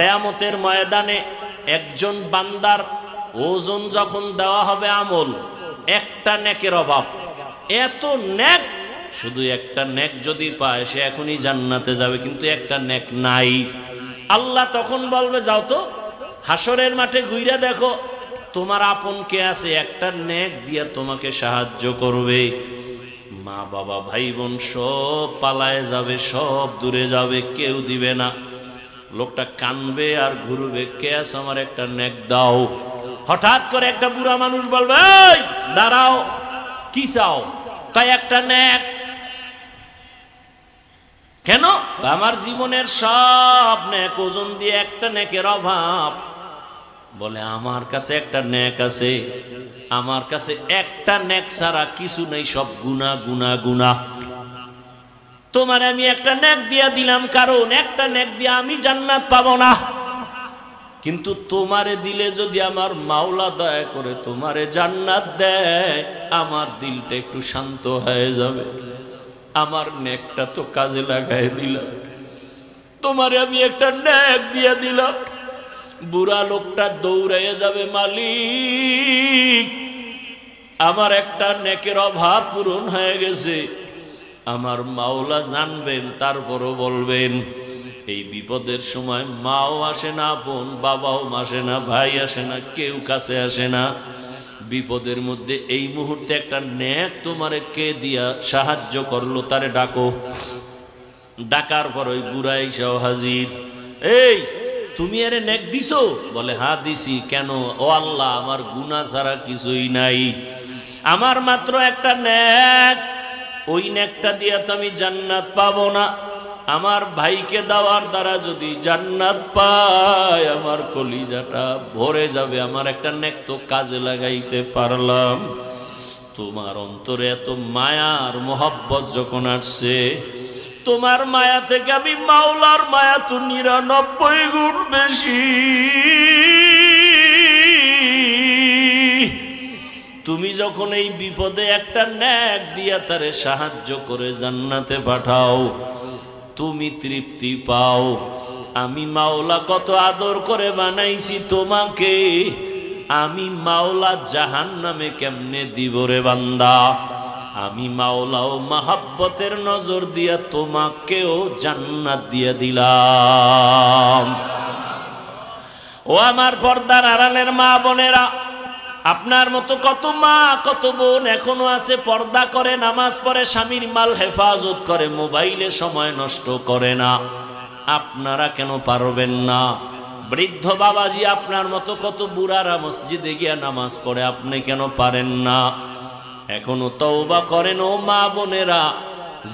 কিয়ামতের ময়দানে একজন বান্দার ওজন যখন দেওয়া হবে আমল, একটা নেকের অভাব, এত নেক, শুধু একটা নেক যদি পায় সে এখনই জান্নাতে যাবে, কিন্তু একটা নেক নাই। আল্লাহ তখন বলবে যাও তো হাসরের মাঠে ঘুরে দেখো তোমার আপন কে আছে, একটা নেক দিয়ে তোমাকে সাহায্য করবে। মা বাবা ভাই বোন সব পালায় যাবে, সব দূরে যাবে, কেউ দিবে না। লোকটা কানবে আর ঘুরবে, কে আছে আমার একটা নেক দাও। হঠাৎ করে একটা বুড়া মানুষ বলবে এই দাঁড়াও, কি চাও? তাই একটা নেক। কেন? আমার জীবনের সব নেক ওজন দিয়ে একটা নেকের অভাব। বলে আমার কাছে একটা নেক আছে, আমার কাছে একটা নেক ছাড়া কিছু নেই, সব গুনাহ গুনাহ গুনাহ। তোমার আমি একটা নেক দিয়া দিলাম, কারণ একটা নেক দিয়ে আমি জান্নাত পাবো না, কিন্তু তোমারে দিলে যদি আমার মাওলা দয়া করে তোমারে জান্নাত দেয়, আমার দিলটা একটু শান্ত হয়ে যাবে। আমার নেকটা তো কাজে লাগাই দিলাম, তোমারে আমি একটা নেক দিয়ে দিলাম। বুড়া লোকটা দৌড়াইয়া যাবে, মালিক আমার একটা নেকের অভাব পূরণ হয়ে গেছে। আমার মাওলা জানবেন, তারপরও বলবেন। এই বিপদের সময় মাও আসে না, বোন বাবাও আসে না, ভাই আসে না, কেউ কাছে আসে না। বিপদের মধ্যে এই মুহূর্তে একটা নেক তোমারে কে দিয়া সাহায্য করলো, তারে ডাকো। ডাকার পর ওই বুড়া এসেও হাজির। এই তুমি আরে নেক দিছো? বলে হ্যাঁ দিছি। কেন? ও আল্লাহ আমার গুনাহ ছাড়া কিছুই নাই, আমার মাত্র একটা নেক, ওই নেকটা দিয়া তো আমি জান্নাত পাবো না। আমার ভাইকে দেওয়ার দ্বারা যদি জান্নাত পায় আমার কলিজাটা ভরে যাবে, আমার একটা নেক তো কাজে লাগাইতে পারলাম। তোমার অন্তরে এত মায়ার মোহাব্বত যখন আসছে, তোমার মায়া থেকে আমি মাওলার মায়া তো 99 গুণ বেশি। তুমি যখন এই বিপদে একটা নেক দিয়া তারে সাহায্য করে জান্নাতে পাঠাও, তুমি তৃপ্তি পাও। আমি মাওলা কত আদর করে বানাইছি তোমাকে, আমি মাওলা জাহান্নামে কেমনে দিব রে বান্দা? আমি মাওলাও মাহাব্বতের নজর দিয়া তোমাকেও জান্নাত দিয়ে দিলাম। ও আমার পর্দার আড়ালের মা বোনেরা, আপনার মতো কত মা কত বোন এখনো আছে, পর্দা করে, নামাজ পড়ে, স্বামীর মাল হেফাজত করে, মোবাইলে সময় নষ্ট করে না। আপনারা কেন পারবেন না? বৃদ্ধ বাবাজি আপনার মতো কত বুড়ারা মসজিদে গিয়া নামাজ পড়ে, আপনি কেন পারেন না? এখনো তওবা করেন ও মা বোনেরা,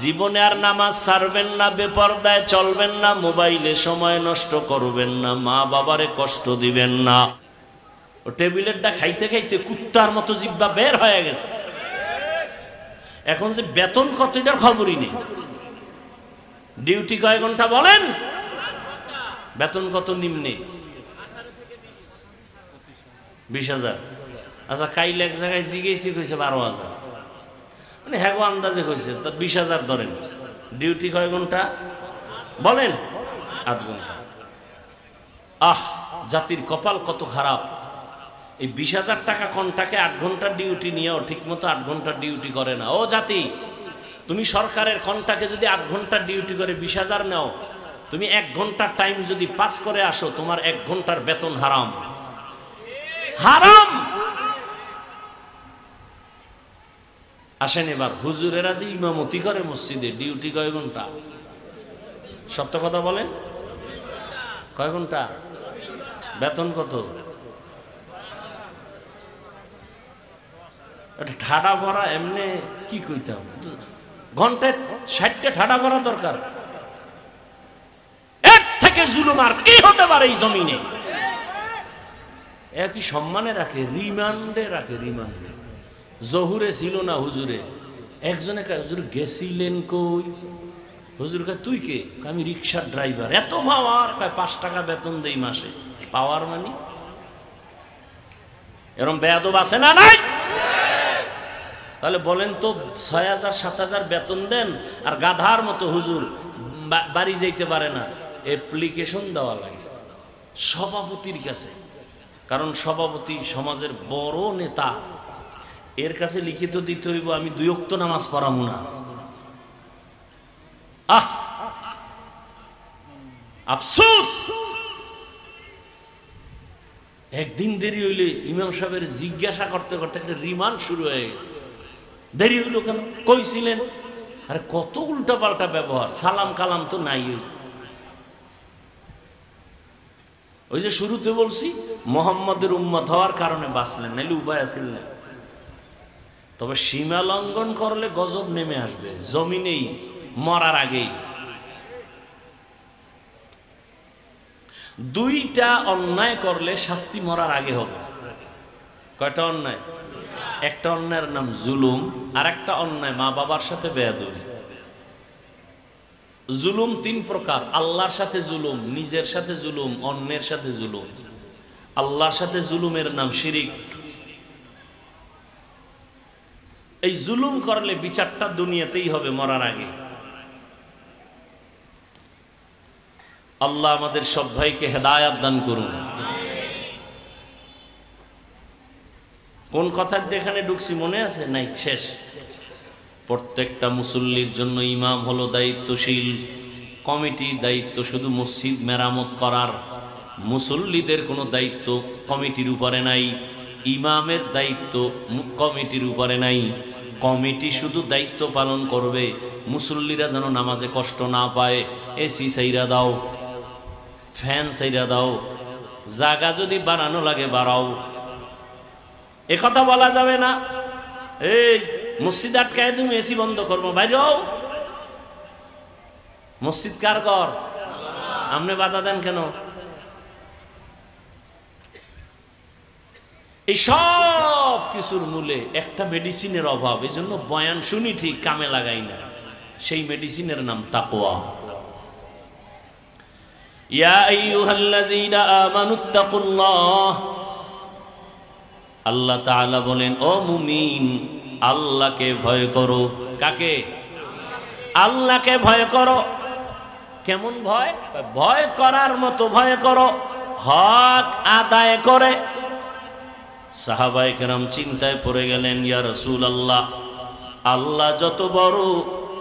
জীবনে আর নামাজ ছাড়বেন না, বেপরদায় চলবেন না, মোবাইলে সময় নষ্ট করবেন না, মা বাবারে কষ্ট দিবেন না। ও টেবিলেরটা খাইতে খাইতে কুত্তার মতো জিব্বা বের হয়ে গেছে। এখন যে বেতন কত এটার খবরই নেই। ডিউটি কয় ঘন্টা বলেন? বেতন কত? নিম্নে 20,000। আচ্ছা কাইলে এক জায়গায় জিগেছি কইছে 12,000, মানে হ্যাঁ আন্দাজে কইছে, তার 20,000 ধরেন। ডিউটি কয় ঘন্টা বলেন? 8 ঘন্টা। আহ, জাতির কপাল কত খারাপ। এই 20,000 টাকা কোনটাকে 8 ঘন্টা ডিউটি নিয়েও ঠিক মতো 8 ঘন্টা ডিউটি করে না। ও জাতি, তুমি সরকারের কোনটাকে যদি 8 ঘন্টা ডিউটি করে 20,000 নাও, তুমি 1 ঘন্টার টাইম যদি পাস করে আসো, তোমার 1 ঘন্টার বেতন হারাম। হারাম। আসেন এবার হুজুরেরা যে ইমামতি করে মসজিদে, ডিউটি কয় ঘন্টা? সত্য কথা বলেন, কয় ঘন্টা? বেতন কত? ঠাডা ভরা এমনি কি কইতাম, ঘন্টায় 60টা ঠাডা ভরা দরকার। এর থেকে জুলুম আর কি হতে পারে এই জমিনে? একই সম্মানে রাখে, রিমান্ডে রাখে। রিমান্ডে জহুরে ছিল না হুজুরে, একজনে হুজুর গেছিলেন কই? হুজুর কয় তুই কে? আমি রিক্সার ড্রাইভার। এত পাওয়ার? 5 টাকা বেতন দেই মাসে। পাওয়ার মানে এরকম বেয়াদব আছে না নাই? তাহলে বলেন তো 6,000 7,000 বেতন দেন, আর গাধার মতো হুজুর বাড়ি যাইতে পারে না, অ্যাপ্লিকেশন দেওয়া লাগে। সভাপতির কাছে, কারণ সভাপতি সমাজের বড় নেতা, এর কাছে লিখিত দিতে হইব আমি 2 ওয়াক্ত নামাজ পড়াবো না। আফসোস, একদিন দেরি হইলে ইমাম সাহেবের জিজ্ঞাসা করতে করতে একটা রিমান্ড শুরু হয়ে গেছে। দেরি হইল কেন, কইছিলেন? আরে কত উল্টা পাল্টা ব্যবহার, সালাম কালাম তো নাই। ওই যে শুরুতে বলছি, মোহাম্মদের উম্মত হওয়ার কারণে বাঁচলেন, নাইলে উপায় আছিল না। তবে সীমা লঙ্ঘন করলে গজব নেমে আসবে জমিনেই, মরার আগেই। 2টা অন্যায় করলে শাস্তি মরার আগে হবে। কয়টা অন্যায়? একটা অন্যায়ের নাম জুলুম, আর একটা অন্যায় মা বাবার সাথে বেয়াদবি। জুলুম 3 প্রকার: আল্লাহর সাথে জুলুম, নিজের সাথে জুলুম, অন্যের সাথে জুলুম। আল্লাহর সাথে জুলুমের নাম শিরিক। এই জুলুম করলে বিচারটা দুনিয়াতেই হবে, মরার আগে। আল্লাহ আমাদের সব ভাইকে হেদায়াত দান করুন। কোন কথার এখানে ঢুকছি মনে আছে? নাই, শেষ। প্রত্যেকটা মুসল্লির জন্য ইমাম হলো দায়িত্বশীল, কমিটির দায়িত্ব শুধু মসজিদ মেরামত করার। মুসল্লিদের কোনো দায়িত্ব কমিটির উপরে নাই, ইমামের দায়িত্ব কমিটির উপরে নাই। কমিটি শুধু দায়িত্ব পালন করবে মুসল্লিরা যেন নামাজে কষ্ট না পায়। এসি সাইরা দাও, ফ্যান সাইরা দাও, জায়গা যদি বানানো লাগে বাড়াও। একথা বলা যাবে না, এই মসজিদ আটকায় তুমি এসি বন্ধ করবো, বাইরেও। মসজিদ কার ঘর? আপনি বাধা দেন কেন? এই সব কিছুর মূলে একটা মেডিসিনের অভাব। এই জন্য বয়ান শুনি ঠিক, কামে লাগাই না। সেই মেডিসিনের নাম তাকওয়া। ইয়া আইয়ুহাল্লাযীনা আমানুত্তাকুল্লাহ, আল্লাহ তাআলা বলেন, ও মুমিন, আল্লাহকে ভয় করো। কাকে? আল্লাহকে ভয় করো। কেমন ভয়? ভয় করার মতো ভয় করো, হক আদায় করে। সাহাবায়ে কেরাম চিন্তায় পড়ে গেলেন, ইয়া রাসূলুল্লাহ, আল্লাহ যত বড়,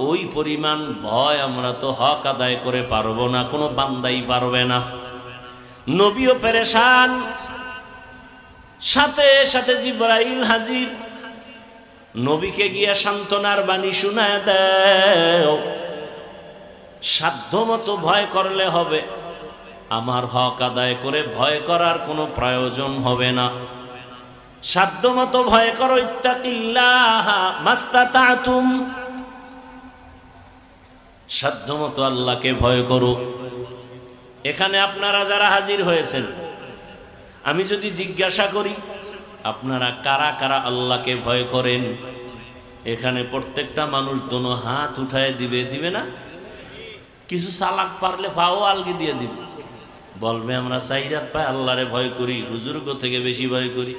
ওই পরিমাণ ভয় আমরা তো হক আদায় করে পারবো না, কোনো বান্দাই পারবে না। নবীও পেরেশান, সাথে সাথে জিবরাইল হাজির। নবীকে গিয়া সান্ত্বনার বাণী শোনায় দাও, সাধ্যমতো ভয় করলে হবে, আমার হক আদায় করে ভয় করার কোনো প্রয়োজন হবে না। সাধ্যমতো ভয় করো, ইত্তাকিল্লাহ মাস্তাতাতুম, সাধ্যমতো আল্লাহকে ভয় করো। এখানে আপনারা যারা হাজির হয়েছেন, আমি যদি জিজ্ঞাসা করি আপনারা কারা কারা আল্লাহকে ভয় করেন, এখানে প্রত্যেকটা মানুষ দোনো হাত উঠায় দিবে, দিবে না? কিছু চালাক পারলে পাও আলগি দিয়ে দিবে, বলবে আমরা চাইরাত পায় আল্লাহরে ভয় করি, হুজুরগো থেকে বেশি ভয় করি।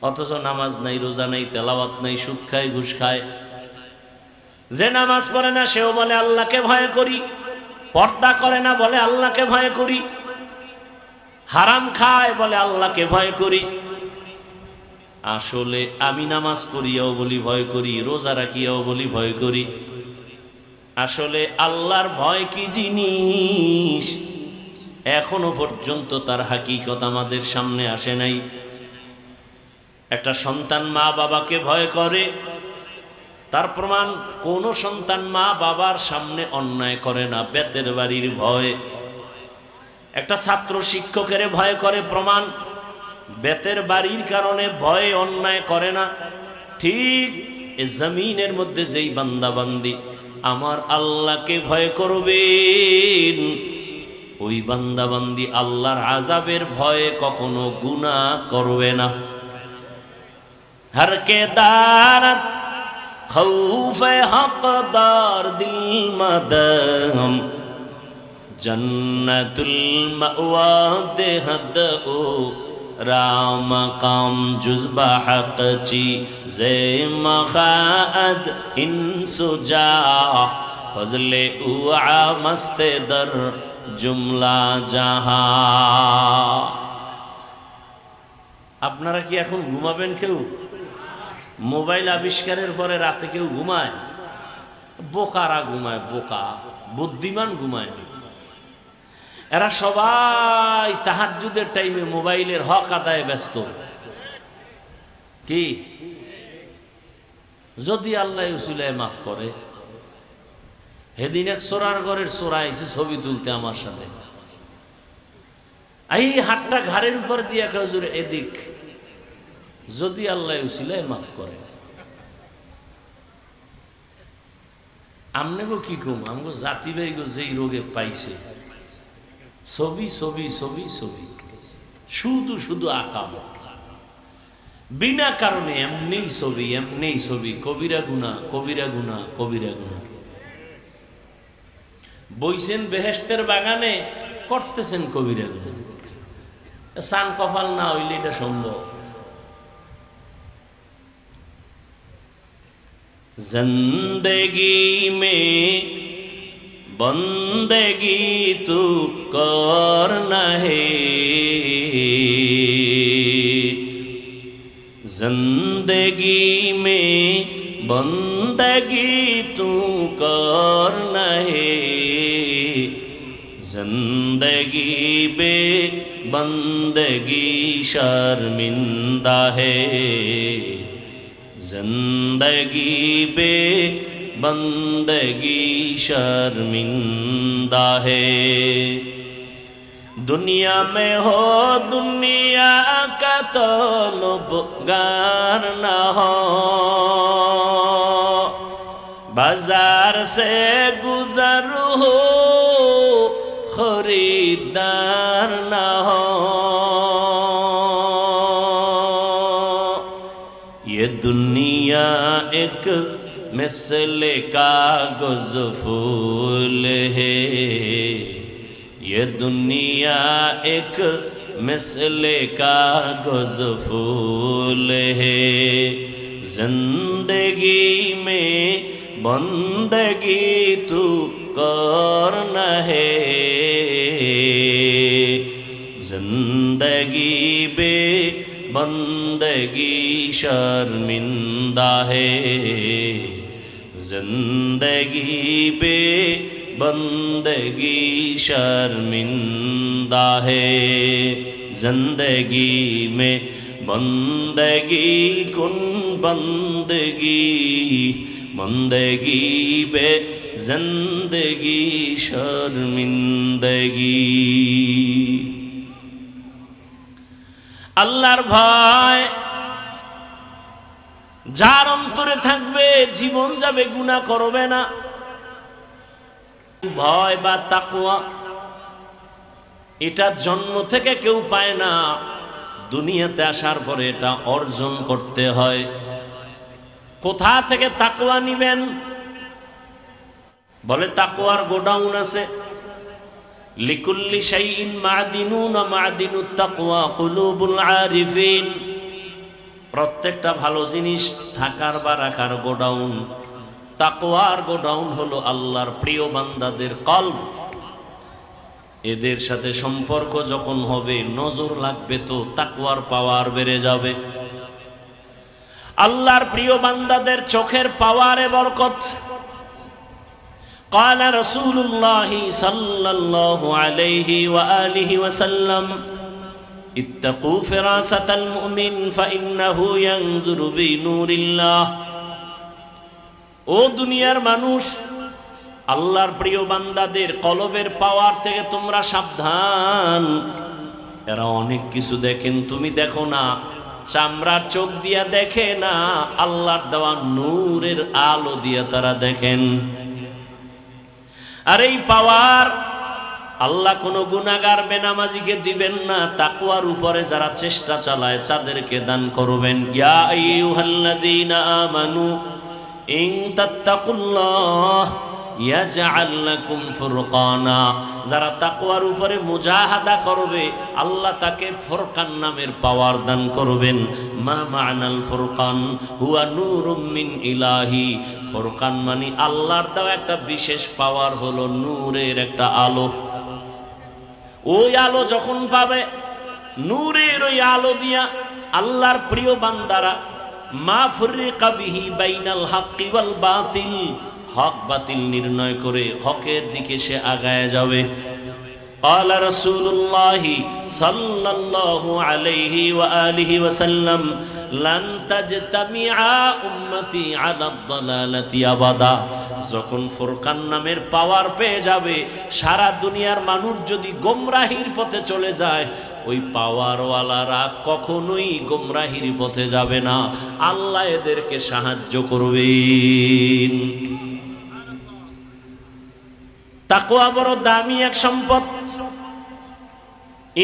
অথচ নামাজ নাই, রোজা নাই, তেলাওয়াত নাই, সুদ খায়, ঘুষ খায়। যে নামাজ পড়ে না সেও বলে আল্লাহকে ভয় করি, পর্দা করে না বলে আল্লাহকে ভয় করি, হারাম খায় বলে আল্লাহকে ভয় করি। আসলে আমি নামাজ পড়িয়াও বলি ভয় করি, রোজা রাখিয়াও বলি ভয় করি। আসলে আল্লাহর ভয় কি জিনিস এখনো পর্যন্ত তার হাকিকত আমাদের সামনে আসে নাই। একটা সন্তান মা বাবাকে ভয় করে, তার প্রমাণ কোন সন্তান মা বাবার সামনে অন্যায় করে না, বেতের বাড়ির ভয়। একটা ছাত্র শিক্ষকের ভয় করে, প্রমাণ বেতের বাড়ির কারণে ভয়ে অন্যায় করে না। ঠিক এ জমিনের মধ্যে যেই বান্দা বান্দি আমার আল্লাহকে ভয় করবেন, ওই বান্দা বান্দি আল্লাহর আযাবের ভয়ে কখনো গুনাহ করবে না। हर के दारत खौफ हक़दार दिल मदम जन्नतुल मअवा देहद ओ राम काम जुज़्बा हक़ची ज़े मख़ाज़ इंसुजा फज़ले उआ मस्ते दर জুমলা জাহান। আপনারা কি এখন ঘুমাবেন? কেউ মোবাইল আবিষ্কারের পরে রাতে কেউ ঘুমায়? বোকারা ঘুমায়, বোকা। বুদ্ধিমান ঘুমায় না। এরা সবাই তাহাজ্জুদের টাইমে মোবাইলের হক আদায়ে ব্যস্ত। কি যদি আল্লাহ উসিলায় মাফ করে? সেদিন এক সোরার ঘরের সোরা এসে ছবি তুলতে আমার সাথে, এই হাতটা ঘাড়ের উপর দিয়ে হুজুর এদিক, যদি আল্লাহ উসিলায় মাফ করে। আমনে গো কি কম, আমগো জাতি ভাই গো যেই রোগে পাইছে, ছবি ছবি ছবি ছবি, শুধু শুধু আকাম, বিনা কারণে এমনি ছবি এমনি ছবি, কবিরা গুনাহ কবিরা গুনাহ কবিরা গুনাহ। বইছেন বেহেশতের বাগানে, করতেছেন কবিরা গুনাহ। সান কপাল না হইলে এটা সম্ভব। जिंदगी में बंदगी तू करना है, जिंदगी में बंदगी तू करना है, जिंदगी बे बंदगी शर्मिंदा है, जिंदगी बे बंदगी शर्मिंदा है। दुनिया में हो दुनिया का तलबगार न हो, बाजार से गुजर हो खरीदार न हो। ये दुनिया एक मिसले कागज़ फूल है, ये दुनिया एक मिसले कागज़ फूल है, जिंदगी में बंदगी तू करना है, जिंदगी बे बंदगी शर्मिंदा है, जिंदगी बे बंदगी शर्मिंदा है। जिंदगी में बंदगी कुन बंदगी, बंदगी बे जिंदगी शर्मिंदगी। আল্লাহর ভয় যার অন্তরে থাকবে, জীবন যাবে গুনাহ করবে না। ভয় বা তাকওয়া এটা জন্ম থেকে কেউ পায় না, দুনিয়াতে আসার পরে এটা অর্জন করতে হয়। কোথা থেকে তাকওয়া নিবেন? বলে তাকওয়ার গোডাউন আছে। লিকুল্লি শাইইন মাদিনুন ওয়া মাদিনুত তাকওয়া কুলুবুল আরিফিন। প্রত্যেকটা ভালো জিনিস থাকার বা রাখার গোডাউন, তাকওয়ার গোডাউন হলো আল্লাহর প্রিয় বান্দাদের কলব। এদের সাথে সম্পর্ক যখন হবে, নজর লাগবে তো তাকওয়ার পাওয়ার বেড়ে যাবে। আল্লাহর প্রিয় বান্দাদের চোখের পাওয়ারে বরকত। قال رسول الله صلى الله عليه وآله وسلم اتقوا فراسة المؤمن فإنه ينظر بنور الله। ও দুনিয়ার মানুষ, আল্লাহর প্রিয় বান্দাদের কলবের পাওয়ার থেকে তোমরা সাবধান। এরা অনেক কিছু দেখেন, তুমি দেখো না। চামড়ার চোখ দিয়া দেখে না, আল্লাহর দেওয়া নূরের আলো দিয়া তারা দেখেন। আর এই পাওয়ার আল্লাহ কোন গুনাহগার বেনামাজিকে দিবেন না, তাকওয়ার উপরে যারা চেষ্টা চালায় তাদেরকে দান করবেন। ইয়া আইয়ুহাল্লাযীনা আমানু ইন তাত্তাকুল্লাহ ইয়াজআল লাকুম ফুরকানা। যারা তাকওয়ার উপরে মুজাহাদা করবে, আল্লাহ তাকে ফুরকান নামের পাওয়ার দান করবেন। মা মা'নাল ফুরকান হুয়া নূরুম মিন ইলাহি। ফুরকান মানে আল্লাহর দেওয়া একটা বিশেষ পাওয়ার, হলো নূরের একটা আলো। ওই আলো যখন পাবে, নূরের ওই আলো দিয়া আল্লাহর প্রিয় বান্দারা মা ফুররিকা বিহি বাইনাল হাক্কি ওয়াল বাতিল, হক বাতিল নির্ণয় করে হকের দিকে সে আগায় যাবে। قال رسول الله صلى الله عليه وآله وسلم لن تجتمع أمتي على الضلالة أبدا। যখন ফুরকান নামের পাওয়ার পেয়ে যাবে, সারা দুনিয়ার মানুষ যদি গোমরাহির পথে চলে যায়, ওই পাওয়ারওয়ালারা কখনোই গোমরাহির পথে যাবে না, আল্লাহ এদেরকে সাহায্য করবেন। তাকওয়া বড় দামি এক সম্পদ।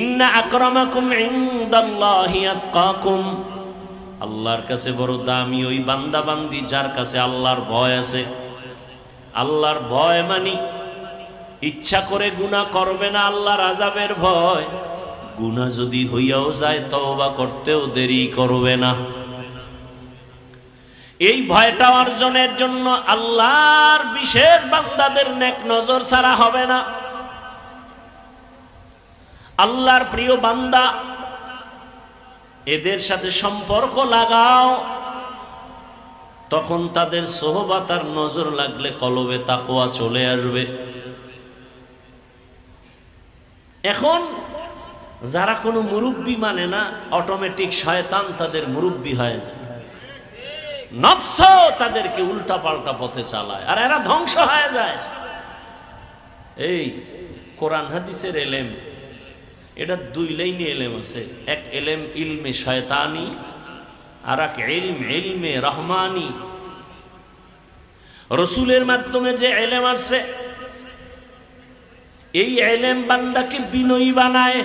ইন্না আকরামাকুম ইনদাল্লাহি আতকাকুম, আল্লাহর কাছে বড় দামি ওই বান্দা বান্দি যার কাছে আল্লাহর ভয় আছে। আল্লাহর ভয় মানি ইচ্ছা করে গুনাহ করবে না, আল্লাহর আযাবের ভয়। গুনাহ যদি হইয়াও যায় তওবা করতেও দেরি করবে না। এই ভয়টা অর্জনের জন্য আল্লাহর বিশেষ বান্দাদের নেক নজর ছাড়া হবে না। আল্লাহর প্রিয় বান্দা, এদের সাথে সম্পর্ক লাগাও, তখন তাদের সোহবত আর নজর লাগলে কলবে তাকওয়া চলে আসবে। এখন যারা কোনো মুরব্বি মানে না, অটোমেটিক শয়তান তাদের মুরব্বি হয়ে যায়, নফস তাদেরকে উল্টা পাল্টা পথে চালায়, আর এরা ধ্বংস হয়ে যায়। এই কোরআন হাদিসের এলেম, এটা দুই লাইনে এলেম আছে। এক এলেম ইলমে শয়তানি, আর এক ইলমে রহমানি। রসুলের মাধ্যমে যে এলেম আছে, এই এলেম বান্দাকে বিনয়ী বানায়,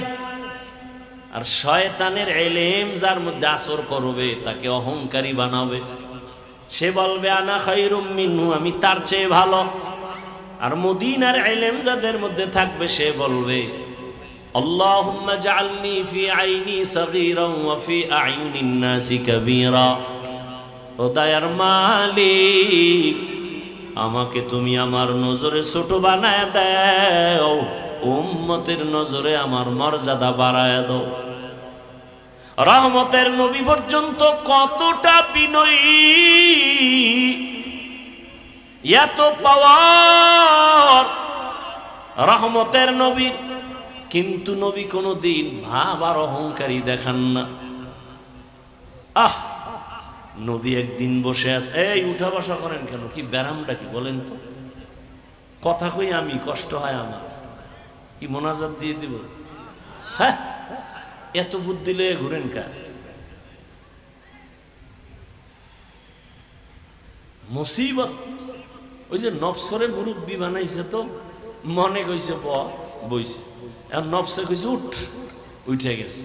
আর শয়তানের এলেম যার মধ্যে আসর করবে তাকে অহংকারী বানাবে। সে বলবে আনা খায়রুম মিনহু, আমি তার চেয়ে ভালো। আর মদিনার এলেম যাদের মধ্যে থাকবে, সে বলবে আল্লাহুম্মা জাআলনি ফি আইনি সাগীরান ওয়া ফি আ'ইউনিন নাসি কাবীরা। ও দয়ার মালিক, আমাকে তুমি আমার নজরে ছোট বানায় দাও, উম্মতের নজরে আমার মর্যাদা বাড়ায় দাও। রহমতের নবী পর্যন্ত কতটা বিনয়ী, এত পাওয়ার রহমতের নবী, কিন্তু নবী কোনদিন ভাব আর অহংকারী দেখান না। নবী একদিন বসে আছে, এই উঠা বসা করেন কেন, কি ব্যারামটা কি বলেন তো? কথা কই আমি, কষ্ট হয় আমার, কি মোনাজাত দিয়ে দিব? হ্যাঁ, এত বুদ্ধি লয়ে ঘুরেন কা? মুসিবত। ওই যে নফসরে মুরব্বী বানাইছে, তো মনে কইছে বইছে, আর নফসে কইছে উঠ, উঠে গেছে।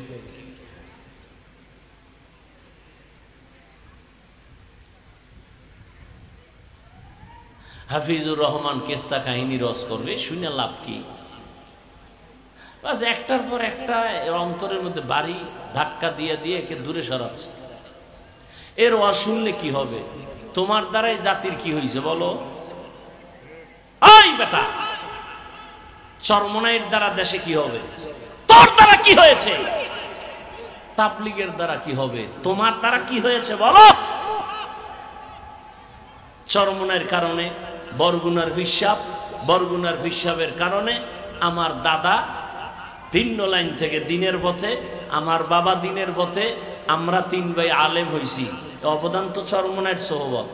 হাফিজুর রহমান কেসা কাহিনী রস করবে, শুনে লাভ কি? বাস একটার পর একটা অন্তরের মধ্যে বাড়ি ধাক্কা দিয়ে দিয়ে একে দূরে সরাচ্ছে। এর ওয়াজ শুনলে কি হবে? তোমার দ্বারাই জাতির কি হয়েছে বলো? ওই বেটা, চরমনাইয়ের দ্বারা দেশে কি হবে? তোর দ্বারা কি হয়েছে? তাবলীগের দ্বারা কি হবে? তোমার দ্বারা কি হয়েছে বলো? চরমনাইয়ের কারণে বরগুনার হিসাব, বরগুনার হিসাবের কারণে আমার দাদা ভিন্ন লাইন থেকে দিনের পথে, আমার বাবা দিনের পথে, আমরা তিন ভাই আলেম হইছি। অবদান তো চরমনাইয়ের সোহবত।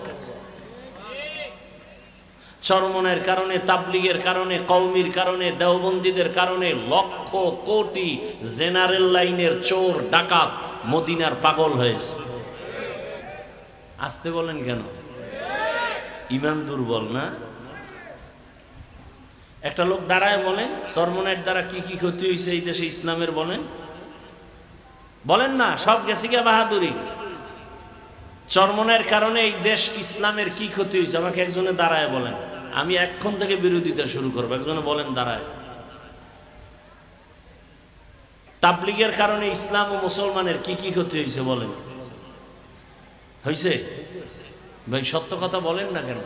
চরমনাইয়ের কারণে, তাবলীগের কারণে, কওমির কারণে, দেওবন্দীদের কারণে লক্ষ কোটি জেনারেল লাইনের চোর ডাকাত মদিনার পাগল হয়েছে। আসতে বলেন কেন? ইমান দুর্বল না? একটা লোক দাঁড়ায় বলেন চরমনাইয়ের দ্বারা কি কি ক্ষতি হয়েছে এই দেশে ইসলামের, বলেন বলেন না? সব গেছে গিয়া বাহাদুরি। চরমনাইয়ের কারণে এই দেশ ইসলামের কি ক্ষতি হয়েছে আমাকে একজনে দাঁড়ায় বলেন। আমি এখন থেকে বিরোধিতা শুরু করবো। একজনে বলেন দাঁড়ায়। তাবলীগের কারণে ইসলাম ও মুসলমানের কি কি ক্ষতি হয়েছে বলেন। হয়েছে? ভাই সত্য কথা বলেন না কেন?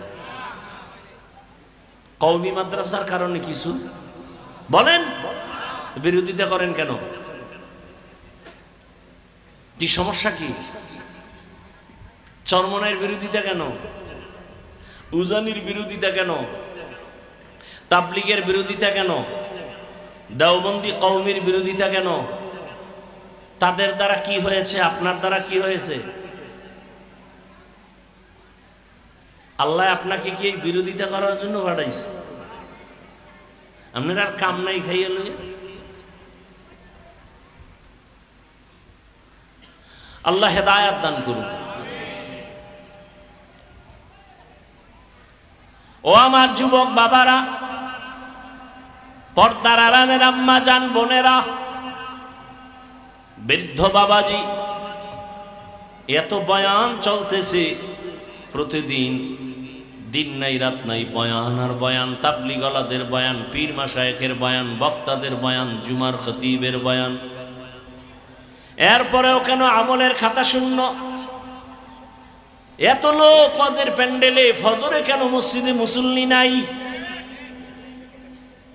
কওমি মাদ্রাসার কারণে কিছু বলেন। বিরোধিতা করেন কেন? কি সমস্যা? কি চরমনের বিরোধিতা কেন? উজানির বিরোধিতা কেন? তাবলিগের বিরোধিতা কেন? দেওবন্দি কওমির বিরোধিতা কেন? তাদের দ্বারা কি হয়েছে? আপনার দ্বারা কি হয়েছে? আল্লাহ আপনাকে কি বিরোধিতা করার জন্য পাঠাইছে? আপনার আর কাম নাই খাইয়া লইয়া? আল্লাহ হেদায়াত দান করুন। ও আমার যুবক বাবারা, পর্দার আড়ালের আম্মা জান বোনেরা, বৃদ্ধ বাবাজি, এত বয়ান চলতেছে প্রতিদিন, দিন নাই রাত নাই বয়ান আর বয়ান, তাবলিগওয়ালাদের বয়ান, পীর মাশায়েখের বয়ান, বক্তাদের বয়ান, জুমার খতিবের বয়ান। এরপরেও কেন আমলের খাতা শূন্য? এত লোক হজের প্যান্ডেলে, ফজরে কেন মসজিদে মুসল্লি নাই?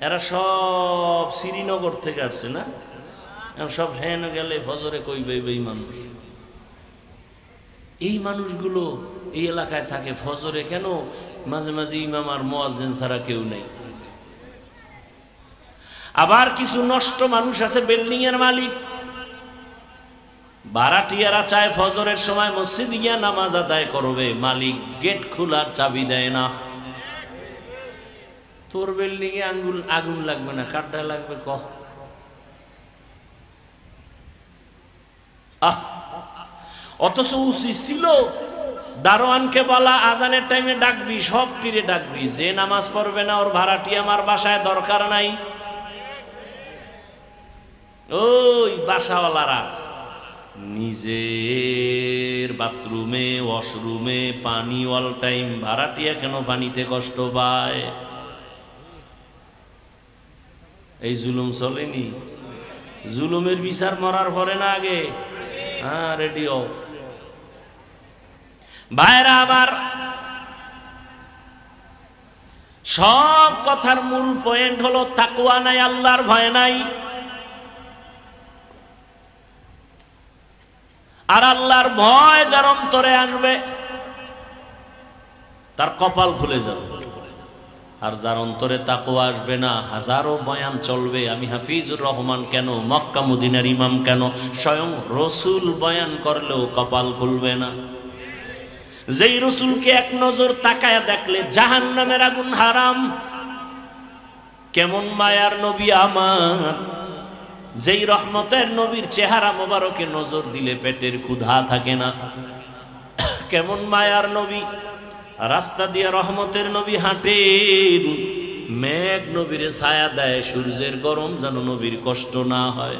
এরা সব শ্রীনগর থেকে আসছে না? সব হেন গেলে ফজরে কইবে এই মানুষ। এই মানুষগুলো এই এলাকায় থাকে, ফজরে কেন মাঝে মাঝে ইমাম আর মুয়াজ্জিন ছাড়া কেউ নেই। আবার কিছু নষ্ট মানুষ আছে, বিল্ডিং এর মালিক, ভাড়াটিয়ারা চায় ফজরের সময় মসজিদে গিয়া নামাজ আদায় করবে, মালিক গেট খোলার চাবি দেয় না। তোর বিল্ডিং এ আগুন লাগবে না, কাঠটা লাগবে কহ? অথচ উচিত ছিল দারোয়ানকে বলা, আজানের টাইমে ডাকবি, সব পীরে ডাকবি, যে নামাজ পড়বে না ওর ভাড়াটি আমার বাসায় দরকার নাই। ওই বাসাওয়ালারা নিজের বাথরুমে ওয়াশরুমে পানি অল টাইম, ভাড়াটিয়া কেন পানিতে কষ্ট পায়? এই জুলুম চলেনি? জুলুমের বিচার মরার পরে না আগে? হ্যাঁ, রেডিও ভাইরা আমার, সব কথার মূল পয়েন্ট হলো তাকওয়া নাই, আল্লাহর ভয় নাই। আর আল্লাহর ভয় যার অন্তরে আসবে তার কপাল খুলে যাবে। আর যার অন্তরে তাকওয়া আসবে না, হাজারো বয়ান চলবে। আমি হাফিজুর রহমান কেন, মক্কা মদিনার ইমাম কেন, স্বয়ং রসুল বয়ান করলেও কপাল খুলবে না। যেই রসুলকে এক নজর তাকায়া দেখলে জাহান্নামের আগুন হারাম, কেমন মায়ার নবী আমার, যেই রহমতের নবীর চেহারা মোবারকে নজর দিলে পেটের ক্ষুধা থাকে না। কেমন মায়ার নবী, রাস্তা দিয়ে রহমতের নবী হাঁটেন, মেঘ নবীরে ছায়া দেয়, সূর্যের গরম যেন নবীর কষ্ট না হয়।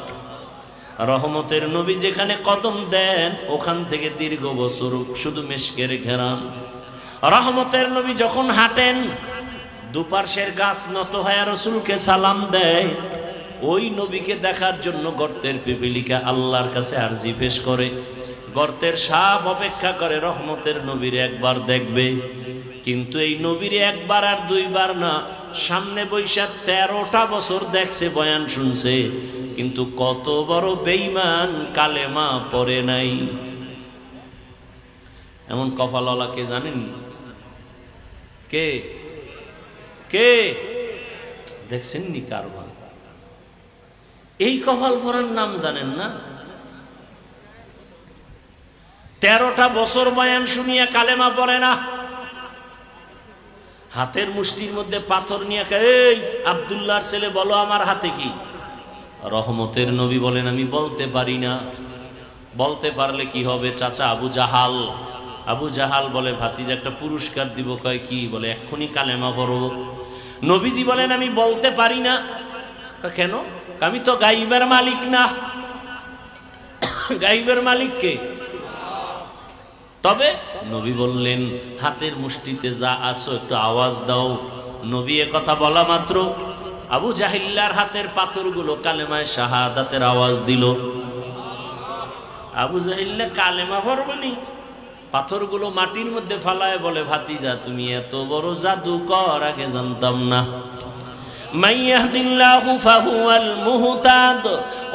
রহমতের নবী যেখানে কদম দেন ওখান থেকে দীর্ঘ বছর শুধু মেশকের ঘেরান। রহমতের নবী যখন হাঁটেন দুপার্শ্বের গাছ নত হয়ে রসুলকে সালাম দেয়। ওই নবীকে দেখার জন্য গর্তের পিপিলিকা আল্লাহর কাছে আরজি পেশ করে, গর্তের সাপ অপেক্ষা করে রহমতের নবীর একবার দেখবে। কিন্তু এই নবীর একবার আর দুইবার না, সামনে বৈশাখ 13টা বছর দেখছে, বয়ান শুনছে, কিন্তু কত বড় বেঈমান, কালেমা পড়ে নাই। এমন কপালওয়ালা কে জানেন? কে কে দেখছেন নি কারবার? এই কপাল পরার নাম জানেন না? 13টা বছর বয়ান শুনিয়া কালেমা পড়ে না। হাতের মুষ্টির মধ্যে পাথর নিয়ে, এই আব্দুল্লাহর ছেলে বলো আমার হাতে কি? রহমতের নবী বলেন আমি বলতে পারি না। বলতে পারলে কি হবে চাচা? আবু জাহাল। আবু জাহাল বলে ভাতিজা একটা পুরস্কার দিব। কয় কি? বলে এক্ষুনি কালেমা পড়ো। নবীজি বলেন আমি বলতে পারি না। কেন? আমি তো গাইবের মালিক না। গাইবের মালিক কে? তবে নবী বললেন হাতের মুষ্টিতে যা আছো একটু আওয়াজ দাও। নবী এ কথা বলা মাত্র আবু জাহিল্লার হাতের পাথরগুলো কালেমায় শাহাদাতের আওয়াজ দিল। আবু জাহিল্লা কালেমা পড়বনি, পাথরগুলো মাটির মধ্যে ফালায় বলে ভাতিজা তুমি এত বড় জাদুকর, আগে জানতাম না। মান ইয়াহদিল্লাহু ফাহুয়াল মুহতাদ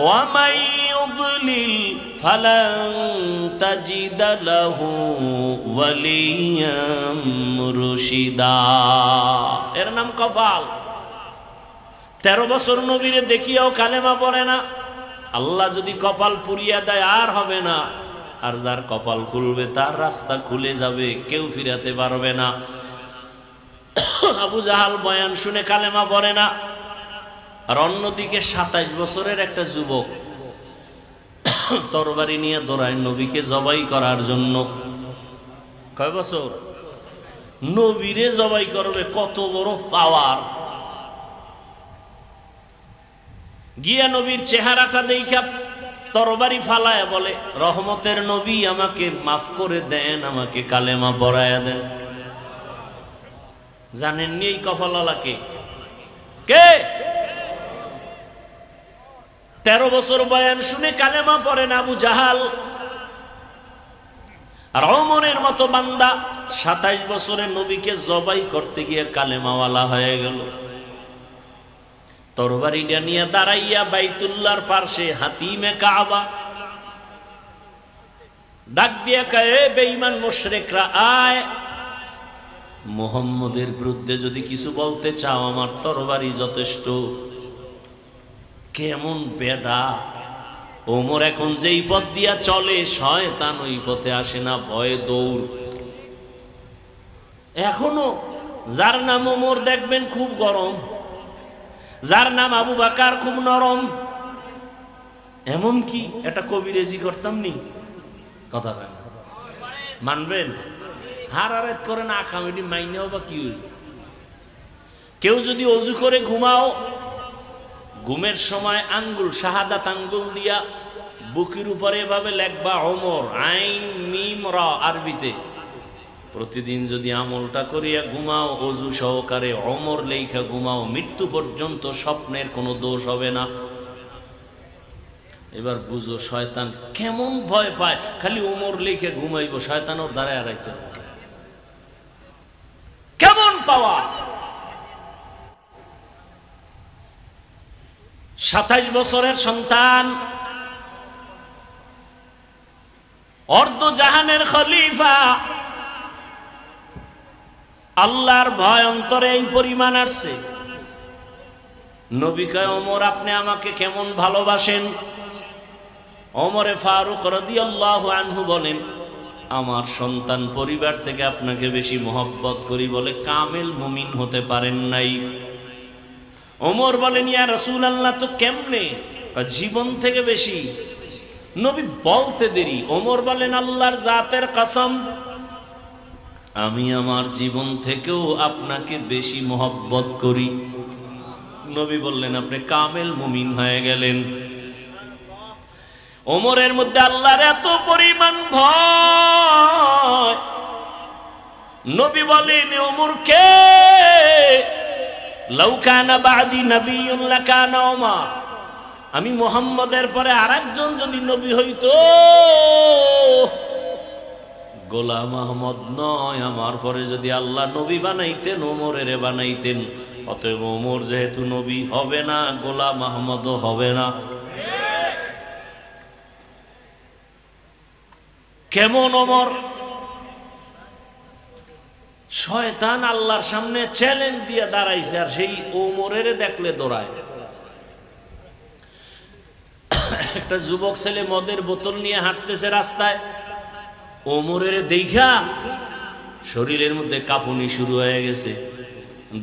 ওয়া মান ইউদ্লিল ফালান তাজিদা লাহু ওয়ালিয়াম মুরশিদা। এর নাম কপাল। 13 বছর নবীরে দেখিয়াও কালেমা পড়ে না। আল্লাহ যদি কপাল পুরিয়া দেয় আর হবে না, আর যার কপাল খুলবে তার রাস্তা খুলে যাবে, কেউ ফিরাতে পারবে না। আবু জাহাল বয়ান শুনে কালেমা পড়ে না। আর অন্যদিকে 27 বছরের একটা যুবক তরবারি নিয়ে দৌড়ায় নবীকে জবাই করার জন্য। কয় বছর? নবীরে জবাই করবে, কত বড় পাওয়ার! গিয়া নবীর চেহারাটা দেখা তরবারি ফালায় বলে, রহমতের নবী আমাকে মাফ করে দেন, আমাকে কালেমা পড়ায়া দেন। জানেননি এই কপালওয়ালাকে কে? 13 বছর বয়ান শুনে কালেমা পড়েন আবু জাহাল। আর ওমরের মতো বান্দা 27 বছরের নবীকে জবাই করতে গিয়ে কালেমাওয়ালা হয়ে গেল। তরবারিটা নিয়ে দাঁড়াইয়া বাইতুল্লাহর পাশে হাতিমে কাবা ডাক দিয়া কয়, বেঈমান মুশরিকরা আয়, মুহাম্মদের বিরুদ্ধে যদি কিছু বলতে চাও আমার তরবারি যথেষ্ট। কেমন বেদা! ওমর এখন যেই পথ দিয়া চলে শয়তান ওই পথে আসে না, ভয়ে দৌড়। এখনো যার নাম ওমর দেখবেন খুব গরম, যার নাম আবু বকর খুব নরম। এমন কি এটা কবিরেজি করতাম নি? কথা হয় না, মানবেন? হারারাত করে না কামিটি মাইনেও বা কি? কেউ যদি অজু করে ঘুমাও, ঘুমের সময় আঙ্গুল, শাহাদাত আঙ্গুল দিয়া বুকের উপরে এভাবে লেখবা ওমর, আইন মিম র আরবিতে। প্রতিদিন যদি আমলটা করিয়া ঘুমাও, অজু সহকারে ওমর লেখা ঘুমাও, মৃত্যু পর্যন্ত স্বপ্নের কোনো দোষ হবে না। এবার বুঝো শয়তান কেমন ভয় পায়, খালি ওমর লেখা ঘুমাইব, শয়তান ওর দাঁড়ায় রাখতে কেমন পাওয়া। 27 বছরের সন্তান, অর্ধ জাহানের খলিফা, আল্লাহর ভয় অন্তরে এই পরিমাণ আসছে। নবী কয়, ওমর আপনি আমাকে কেমন ভালোবাসেন? ওমরে ফারুক রাদিয়াল্লাহু আনহু বলেন, আমার সন্তান পরিবার থেকে আপনাকে বেশি মহব্বত করি বলে কামেল মুমিন হতে পারেন নাই। ওমর বলেন, ইয়া রাসূলুল্লাহ, তো কেমনে? জীবন থেকে বেশি। নবী বলতে দেরি। ওমর বলেন, আল্লাহর জাতের কসম, আমি আমার জীবন থেকেও আপনাকে বেশি মহব্বত করি। নবী বললেন, আপনি কামেল মুমিন হয়ে গেলেন। ওমরের মধ্যে আল্লাহর এত পরিমাণ ভয়, নবী বলেন, ওমর কে? লাউ কানা বাদি নবিয়্যুন লাকানা ওমর। আমি মুহাম্মদের পরে আরেকজন যদি নবী হইতো, গোলাম আহমদ নয়, আমার পরে যদি আল্লাহ নবী বানাইতেন ওমরের বানাইতেন। অতএব ওমর যেহেতু নবী হবে না, গোলাম আহমদও হবে না। কেমন ওমর! শয়তান আল্লাহর সামনে চ্যালেঞ্জ দিয়ে দাঁড়াইছে, আর সেই ওমরের দেখলে দৌড়ায়। একটা যুবক ছেলে মদের বোতল নিয়ে হাঁটতেছে রাস্তায়, ওমরের দেখা শরীরের মধ্যে কাঁপুনি শুরু হয়ে গেছে।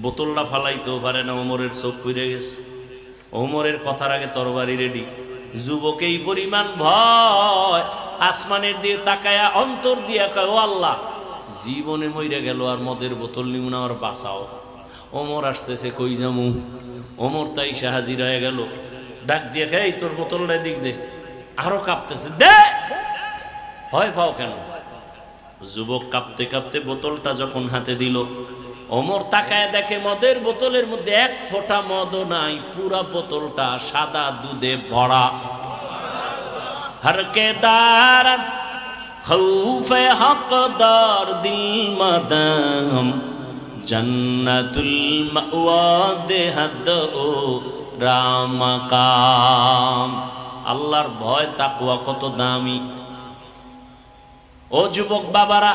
বোতলটা ফালাইতেও পারে না, ওমরের চোখ ফিরে গেছে। ওমরের কথার আগে তরবারি রেডি। যুবক এই পরিমাণ ভয়, আসমানের দিয়ে তাকায়া অন্তর দিয়া কয়, ও আল্লাহ, জীবনে মইরা গেল আর মদের বোতল নিমু না, আর বাঁচাও। ওমর আসতেছে, কই যামু? ওমর তাই হাজির হয়ে গেল, ডাক দিয়ে খাই, তোর বোতলটা দিক দে। আরো কাঁপতেছে, দে। ভয় পাও কেন? যুবক কাঁপতে কাঁপতে বোতলটা যখন হাতে দিল, ওমর তাকায় দেখে মদের বোতলের মধ্যে এক ফোঁটা মদও নাই, পুরা বোতলটা সাদা দুধে ভরা। হরকে দারাত খৌফে হকদার দিল মাদাম জান্নাতুল মাওয়া দেহাদ ও রামাকাম। আল্লাহর ভয় তাকওয়া কত দামি। ও যুবক বাবারা,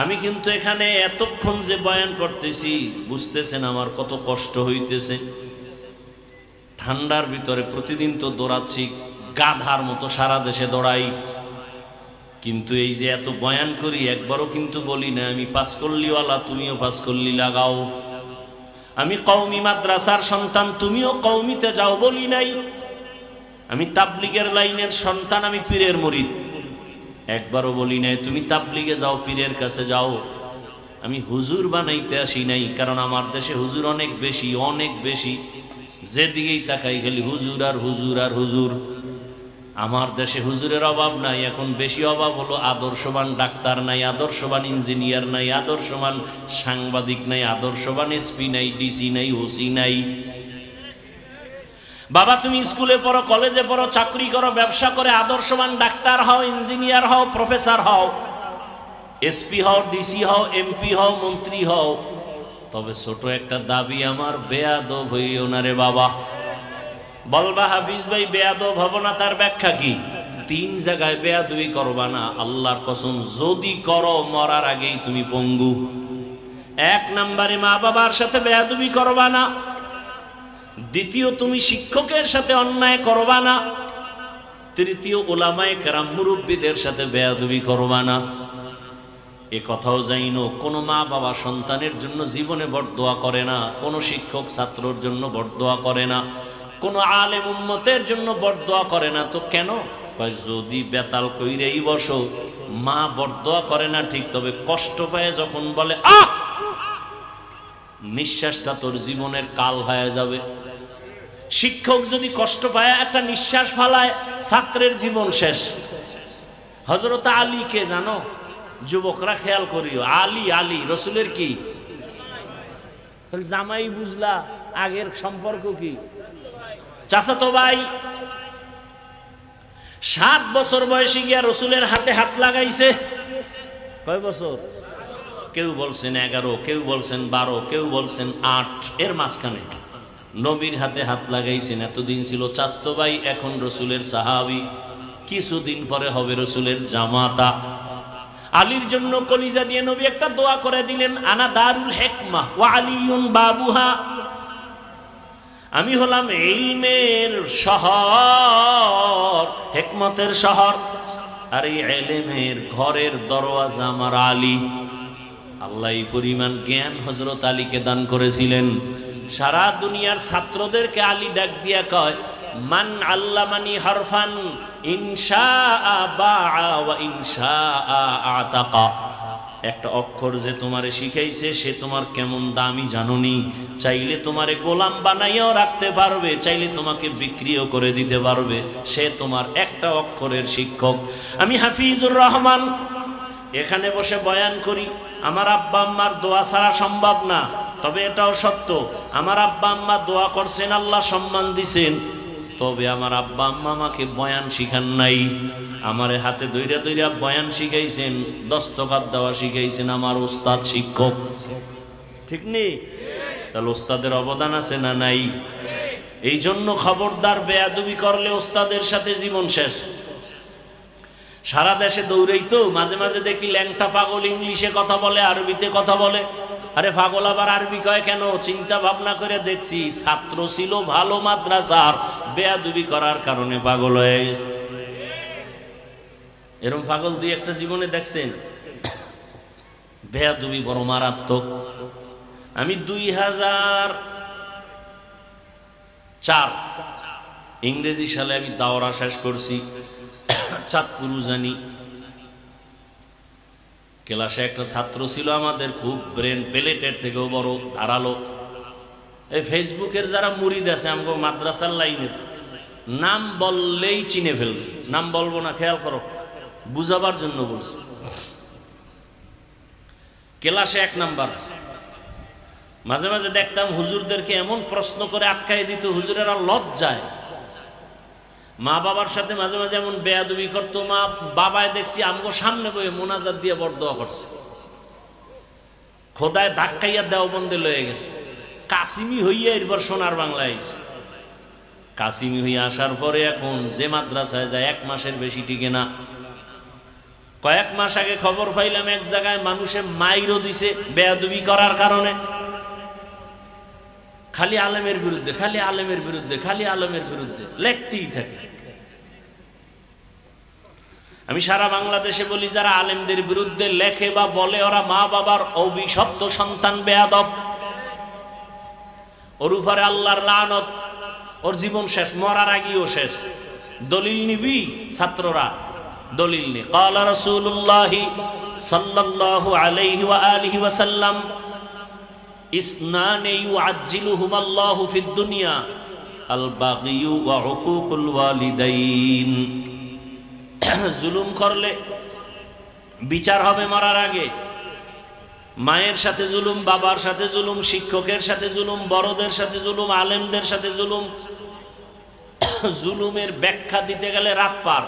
আমি কিন্তু এখানে এতক্ষণ যে বয়ান করতেছি বুঝতেছেন আমার কত কষ্ট হইতেছে। ঠান্ডার ভিতরে প্রতিদিন তো দৌড়াচ্ছি, গাধার মতো সারা দেশে দৌড়াই, কিন্তু এই যে এত বয়ান করি একবারও কিন্তু বলি না আমি পাঁচকল্লিওয়ালা, তুমিও পাঁচকল্লি লাগাও। আমি কওমি মাদ্রাসার সন্তান, তুমিও কওমিতে যাও বলি নাই। আমি তাবলিগের লাইনের সন্তান, আমি পীরের মুরিদ, একবারও বলি নাই তুমি তাবলিগে যাও, পীরের কাছে যাও। আমি হুজুর বানাইতে আসি নাই, কারণ আমার দেশে হুজুর অনেক বেশি, অনেক বেশি। যেদিকেই তাকাই খালি হুজুর আর হুজুর আর হুজুর। আমার দেশে হুজুরের অভাব নাই, এখন বেশি অভাব হলো আদর্শবান ডাক্তার নাই, আদর্শবান ইঞ্জিনিয়ার নাই, আদর্শবান সাংবাদিক নাই, আদর্শবান এসপি নাই, ডিসি নাই, ওসি নাই। বাবা তুমি স্কুলে পড়ো, কলেজে পড়ো, চাকরি করো, ব্যবসা করে আদর্শবান ডাক্তার হও, ইঞ্জিনিয়ার হও, প্রফেসর হও, এসপি হও, ডিসি হও, এমপি হও, মন্ত্রী হও। তবে ছোট একটা দাবি আমার, বেয়াদব হইও না রে বাবা। বলবা হাফিজ ভাই বেয়াদব হব না, তার ব্যাখ্যা কি? 3 জায়গায় বেয়াদবি করবা না, আল্লাহর কসম যদি করো মরার আগেই তুমি পঙ্গু। 1 নম্বরে মা বাবার সাথে বেয়াদবি করবা না। দ্বিতীয়, তুমি শিক্ষকের সাথে অন্যায় করবা না। তৃতীয়, উলামায়ে কেরাম মুরব্বীদের সাথে বেয়াদবি করবা না। এ কথাও জাইনো, কোনো মা বাবা সন্তানের জন্য জীবনে বরদোয়া করে না, কোনো শিক্ষক ছাত্রর জন্য বরদোয়া করে না, কোনো আলেম উম্মতের জন্য বরদোয়া করে না। তো কেন? যদি বেতাল কইরেই বসো, মা বরদোয়া করে না ঠিক, তবে কষ্ট পায় যখন বলে আহ, নিঃশ্বাসটা তোর জীবনের কাল হয়ে যাবে। শিক্ষক যদি কষ্ট পায়, একটা নিঃশ্বাস ফালায়, ছাত্রের জীবন শেষ। হযরত আলী কে জানো? যুবকরা খেয়াল করিও, আলী, আলী রসুলের কি জামাই, বুঝলা? আগের সম্পর্ক কি? চাচাতো ভাই। 7 বছর বয়সে গিয়া রসুলের হাতে হাত লাগাইছে। কয় বছর? কেউ বলছেন 11, কেউ বলছেন 12, কেউ বলছেন 8, এর মাঝখানে নবীর হাতে হাত লাগাইছেন। এতদিন ছিল চাচাতো ভাই, এখন রসুলের সাহাবী, কিছুদিন পরে হবে রসুলের জামাতা। আলীর জন্য কলিজা দিয়ে নবী একটা দোয়া করে দিলেন, আনা দারুল হিকমাহ ওয়া আলিয়ুন বাবুহা। আমি হলাম ইলমের শহর, হিকমতের শহর, আর এই ইলমের ঘরের দরওয়াজা আমার আলী। আল্লাহ এই পরিমাণ জ্ঞান হযরত আলীকে দান করেছিলেন। সারা দুনিয়ার ছাত্রদেরকে আলী ডাক দিয়া কয়, মান আল্লামানি হারফান ইনশাআ বাআ ওয়া ইনশাআ আতাকা। একটা অক্ষর যে তোমারে শিখাইছে সে তোমার কেমন দামি জানোনি, চাইলে তোমারে গোলাম বানাইয়াও রাখতে পারবে, চাইলে তোমাকে বিক্রিও করে দিতে পারবে, সে তোমার একটা অক্ষরের শিক্ষক। আমি হাফিজুর রহমান এখানে বসে বয়ান করি, আমার আব্বা আম্মার দোয়া ছাড়া সম্ভব না। তবে এটাও সত্য, আমার আব্বা আম্মা দোয়া করছেন, আল্লাহ সম্মান দিছেন, তবে আমার আব্বা আম্মা আমাকে বয়ান শিখান নাই। আমারে হাতে দইরা দইরা বয়ান শিখাইছেন, দস্তখত দেওয়া শিখাইছেন আমার ওস্তাদ, শিক্ষক। ঠিক নেই? তাহলে ওস্তাদের অবদান আছে না নাই? এই জন্য খবরদার, বেয়াদবি করলে ওস্তাদের সাথে জীবন শেষ। সারা দেশে দৌড়েই তো মাঝে মাঝে দেখি ল্যাংটা পাগল ইংলিশে কথা বলে, আরবিতে কথা বলে। আরে পাগল আবার আরবি কয় কেন? চিন্তা ভাবনা করে দেখছি, ছাত্র ছিল ভালো মাদ্রাসার, বেয়াদবি করার কারণে পাগল হয়ে গেছে। এরকম পাগল 2-1টা জীবনে দেখছেন? বেয়াদবি বড় মারাত্মক। আমি 2004 ইংরেজি সালে আমি দাওরা শেষ করছি, চাঁদপুর জানি। ক্লাসে একটা ছাত্র ছিল আমাদের, খুব ব্রেন, প্লেটের থেকেও বড়, ধারালো। এই ফেসবুকের যারা মুরিদ আছে আমাকে মাদ্রাসার লাইনের, নাম বললেই চিনে ফেলবে। নাম বলবো না, খেয়াল করো, বুঝাবার জন্য বলছি। ক্লাসে 1 নাম্বার। মাঝে মাঝে দেখতাম হুজুরদেরকে এমন প্রশ্ন করে আটকাই দিত, হুজুরেরা লজ্জায়। মা বাবার সাথে মাঝে মাঝে এমন বেয়াদবি করতো, মা বাবায় দেখছি আমগো সামনে বয়ে মোনাজাত দিয়ে বরদোয়া করছে। খোদায় ধাক্কাইয়া দেওবন্দে লয়ে গেছে, কাসিমি হইয়া এরপর সোনার বাংলায় আইছে। কাসিমি হইয়া আসার পরে এখন যে মাদ্রাসায় যায় 1 মাসের বেশি টিকে না। কয়েক মাস আগে খবর পাইলাম এক জায়গায় মানুষে মাইরও দিছে বেয়াদবি করার কারণে। খালি আলেমের বিরুদ্ধে, খালি আলেমের বিরুদ্ধে, খালি আলেমের বিরুদ্ধে লেখতেই থাকে। আমি সারা বাংলাদেশে বলি, যারা আলেমদের বিরুদ্ধে লেখে বা বলে ওরা মা বাবার অভিশপ্ত সন্তান, বেয়াদব। ওর উপরে আল্লাহর লানত, ওর জীবন শেষ, মরার আগেও শেষ। দলিল নিবি? ছাত্ররা দলিল নে। ক্বালা রাসূলুল্লাহ সাল্লাল্লাহু আলাইহি ওয়া আলিহি ওয়া সাল্লাম ইসনানি ইউআজ্জিলুহুমা আল্লাহু ফিদ দুনিয়া আল বাগিয়ু ওয়া উকুকুল ওয়ালিদাইন। জুলুম করলে বিচার হবে মরার আগে। মায়ের সাথে জুলুম, বাবার সাথে জুলুম, শিক্ষকের সাথে জুলুম, বড়দের সাথে জুলুম, আলেমদের সাথে জুলুম। জুলুমের ব্যাখ্যা দিতে গেলে রাত পার।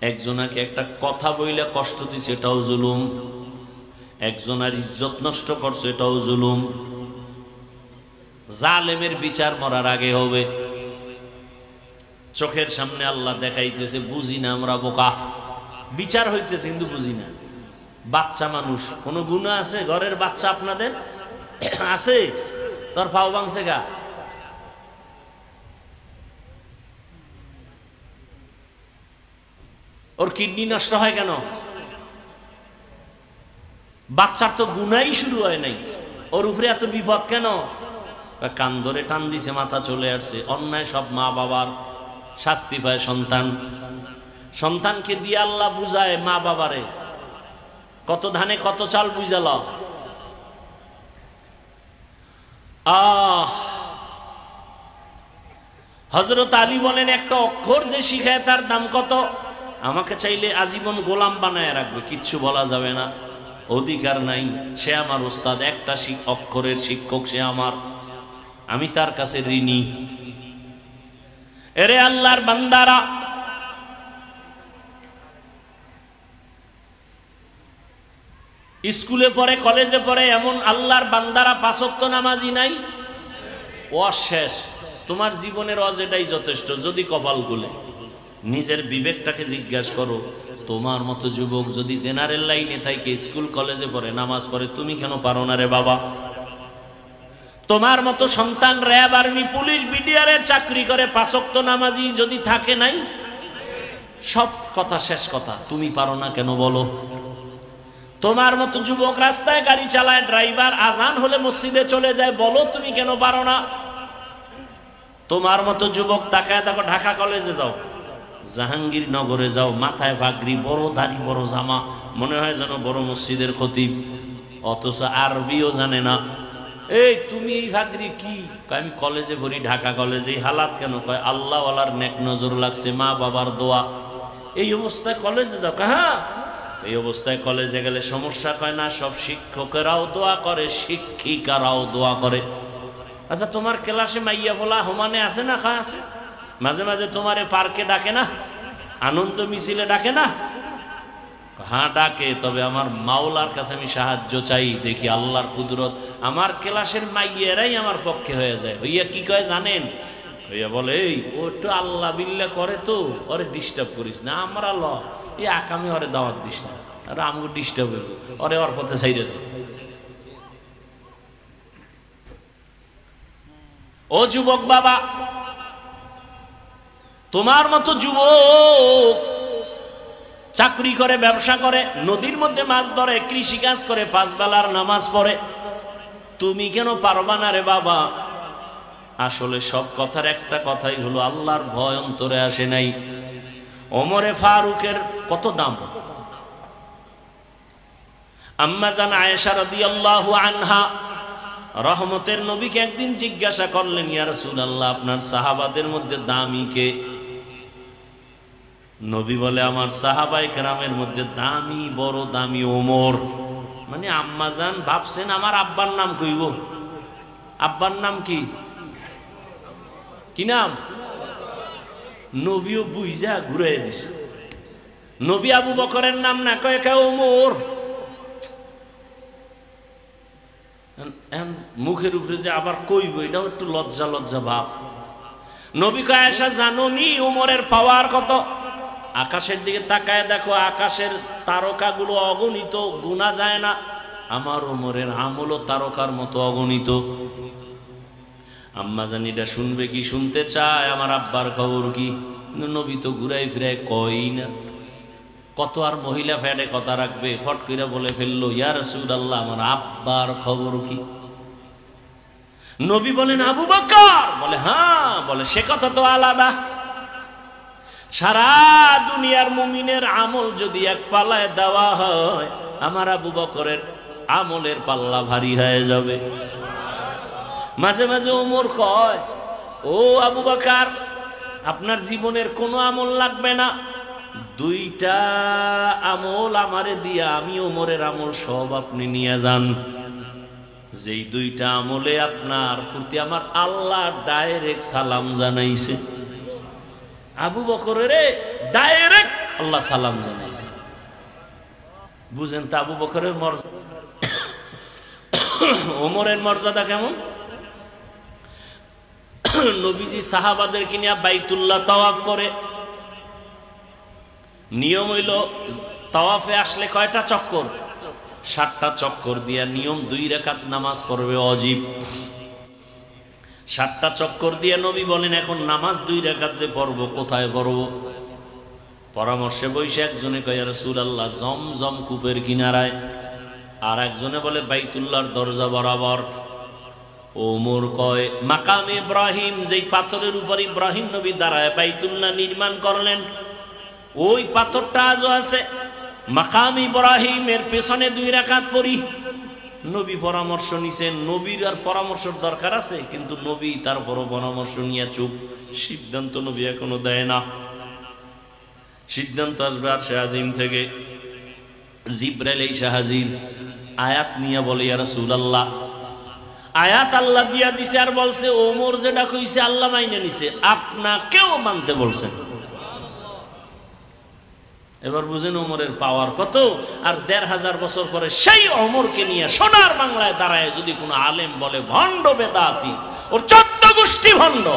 একজনাকে একটা কথা বইলে কষ্ট দিছে, এটাও জুলুম। একজনের ইজ্জত নষ্ট করছে, এটাও জুলুম। জালেমের বিচার মরার আগে হবে। চোখের সামনে আল্লাহ দেখাইতেছে, বুঝি না আমরা, বোকা। বিচার হইতেছে কিন্তু বুঝি না। বাচ্চা মানুষ, কোন গুনাহ আছে? ঘরের বাচ্চা আপনাদের আছে? তোর পাও ভাঙছে গা? ওর কিডনি নষ্ট হয় কেন? বাচ্চার তো গুনাই শুরু হয় নাই, ওর উপরে এত বিপদ কেন? কান ধরে টান দিছে, মাথা চলে আসছে। অন্যায় সব মা বাবার, শাস্তি পায় সন্তান। সন্তানকে দিয়ে আল্লাহ বুঝায় মা বাবারে, কত ধানে কত চাল বুঝাল। হযরত আলী বলেন, একটা অক্ষর যে শিখায় তার দাম কত? আমাকে চাইলে আজীবন গোলাম বানায় রাখবে, কিচ্ছু বলা যাবে না, অধিকার নাই। সে আমার ওস্তাদ, একটা অক্ষরের শিক্ষক সে আমার, আমি তার কাছে ঋণী। এরে আল্লাহর বান্দারা, স্কুলে পড়ে, কলেজে পড়ে এমন আল্লাহর বান্দারা 5 ওয়াক্ত নামাজি নাই। ওয়াজ শেষ, তোমার জীবনের ওয়াজ এটাই যথেষ্ট। যদি কপাল খুলে নিজের বিবেকটাকে জিজ্ঞাসা করো, তোমার মতো যুবক যদি জেনারেল লাইনে থাকে, স্কুল কলেজে পড়ে, নামাজ পড়ে, তুমি কেন পারো না রে বাবা? তোমার মতো সন্তান র্যাব, আর্মি, পুলিশ, বিডিআরের চাকরি করে, 5 ওয়াক্ত নামাজি যদি থাকে নাই, সব কথা শেষ কথা। তুমি পারো না কেন বলো? তোমার মতো যুবক রাস্তায় গাড়ি চালায়, ড্রাইভার, আজান হলে মসজিদে চলে যায়, বলো তুমি কেন পারো না? তোমার মতো যুবক তাকায় দেখো, ঢাকা কলেজে যাও, জাহাঙ্গীরনগরে যাও, মাথায় পাগড়ি, বড় দাড়ি, বড় জামা, মনে হয় যেন বড় মসজিদের খতিব, অথচ আরবিও জানে না। এই তুমি এই পাগড়ি কি? আমি কলেজে পড়ি, ঢাকা কলেজে। এই হালাত কেন? কয় আল্লাহওয়ালার নেক নজর লাগছে, মা বাবার দোয়া। এই অবস্থায় কলেজে যাও? হ্যাঁ, এই অবস্থায় কলেজে গেলে সমস্যা? কয় না, সব শিক্ষকেরাও দোয়া করে, শিক্ষিকারাও দোয়া করে। আচ্ছা, তোমার ক্লাসে মাইয়া বলা হোমানে আছে না? খা আছে। মাঝে মাঝে তোমারে পার্কে ডাকে না, আনন্দ মিছিলে ডাকে না? হ্যাঁ ডাকে, তবে আমার মাওলার কাছে আমি সাহায্য চাই, দেখি আল্লাহর কুদরত আমার ক্লাসের মাইয়েরাই আমার পক্ষে হয়ে যায়। হইয়া কি কয় জানেন? হইয়া বলে, এই ও একটু আল্লাহ বিল্লাহ করে, তো ওরে ডিস্টার্ব করিস না। আমরা এই আকামে ওরে দাওয়াত দিস না, আর আমগো ডিস্টার্ব হইব, ওরে ওর পথে ছাইড়ে দে। ও যুবক বাবা, তোমার মতো যুবক চাকরি করে, ব্যবসা করে, নদীর মধ্যে মাছ ধরে, কৃষি কাজ করে, 5 বেলার নামাজ পড়ে, তুমি কেন পারবা না রে বাবা? আসলে সব কথার একটা কথাই হলো, আল্লাহর ভয় অন্তরে আসে নাই। ওমরে ফারুকের কত দাম! আম্মা জান আয়েশা রাদিয়াল্লাহু আনহা রহমতের নবীকে একদিন জিজ্ঞাসা করলেন, ইয়া রাসূলুল্লাহ, আপনার সাহাবাদের মধ্যে দামি কে? নবী বলে, আমার সাহাবায়ে কেরামের মধ্যে দামি, বড় দামি ওমর। মানে আম্মা জান ভাবছেন আমার আব্বার নাম কইব। আব্বার নাম কি? কি নাম? নবীও বুঝা ঘুরাই দিছে। নবী আবু বকরের নাম না কয়ে, ওমর। মুখের উপরে যে আবার কইব এটাও একটু লজ্জা লজ্জা ভাব। নবী কয় আয়েশা জানোনি ওমরের পাওয়ার কত? আকাশের দিকে তাকায় দেখো, আকাশের তারকাগুলো অগণিত, গুণা যায় না। আমার ওমরের আমলও তারকার মতো অগণিত। আম্মা জানিটা শুনবে কি, শুনতে চায় আমার আব্বার খবর কি? নবী তো ঘুরাই ফিরাই কই না। কত আর মহিলা ফ্যাডে কথা রাখবে, ফট করে বলে ফেললো, ইয়া রাসূলুল্লাহ আমার আব্বার খবর কি? নবী বলেন আবু বকর, বলে হ্যাঁ, বলে সে কথা তো আলাদা। সারা দুনিয়ার মুমিনের আমল যদি এক পাল্লায় দেওয়া হয়, আমার আবু বকরের আমলের পাল্লা ভারী হয়ে যাবে। মাঝে মাঝে ওমর কয়, ও আবু বকর, আপনার জীবনের কোনো আমল লাগবে না, দুইটা আমল আমারে দিয়া আমি ওমরের আমল সব আপনি নিয়ে যান। যেই দুইটা আমলে আপনার প্রতি আমার আল্লাহ ডাইরেক্ট সালাম জানাইছে। আবু বকরের ডাইরেক্ট আল্লাহ সালাম জানাইছে। বুঝেন তো আবু বকরের মর্যাদা, ওমরের মর্যাদা কেমন? নবীজি সাহাবাদেরকে নিয়ে বাইতুল্লাহ তাওয়াফ করে। নিয়ম হইল তাওয়াফে আসলে কয়টা চক্কর? 7টা চক্কর দিয়া নিয়ম 2 রাকাত নামাজ পড়বে ওয়াজিব। 7টা চক্কর দিয়ে নবী বলেন এখন নামাজ 2 রাকাত যে পড়বো কোথায় পড়বো? পরামর্শে বসে একজনে কয় ইয়া রাসূলুল্লাহ জমজম কূপের কিনারায়, আর একজনে বলে বাইতুল্লাহর দরজা বরাবর। ওমর কয় মাকাম ইব্রাহিম, যেই পাথরের উপর ইব্রাহিম নবী দাঁড়ায় বাইতুল্লাহ নির্মাণ করলেন, ওই পাথরটা আজও আছে। মাকাম ইব্রাহিমের পেছনে 2 রাকাত পড়ি। নবী পরামর্শ নিছেন, নবীর আর পরামর্শের দরকার আছে, কিন্তু নবী তারপরও পরামর্শ নিয়ে চুপ। সিদ্ধান্ত নবী এখনো দেয় না। সিদ্ধান্ত আসবে আরশে আজিম থেকে। জিবরাইল এসে হাজির, আয়াত নিয়ে বলে ইয়া রাসূলুল্লাহ, আয়াত আল্লাহ দিয়া দিছে আর বলছে ওমর যেটা কইছে আল্লাহ মাইনে নিছে, আপনাকেও মানতে বলছেন। এবার বুঝেন ওমরের পাওয়ার কত। আর 1500 বছর পরে সেই ওমরকে নিয়ে সোনার বাংলায় দাঁড়ায় যদি কোনো আলেম বলে ভণ্ড বেদাতি, ওর 14 গোষ্ঠী ভণ্ড।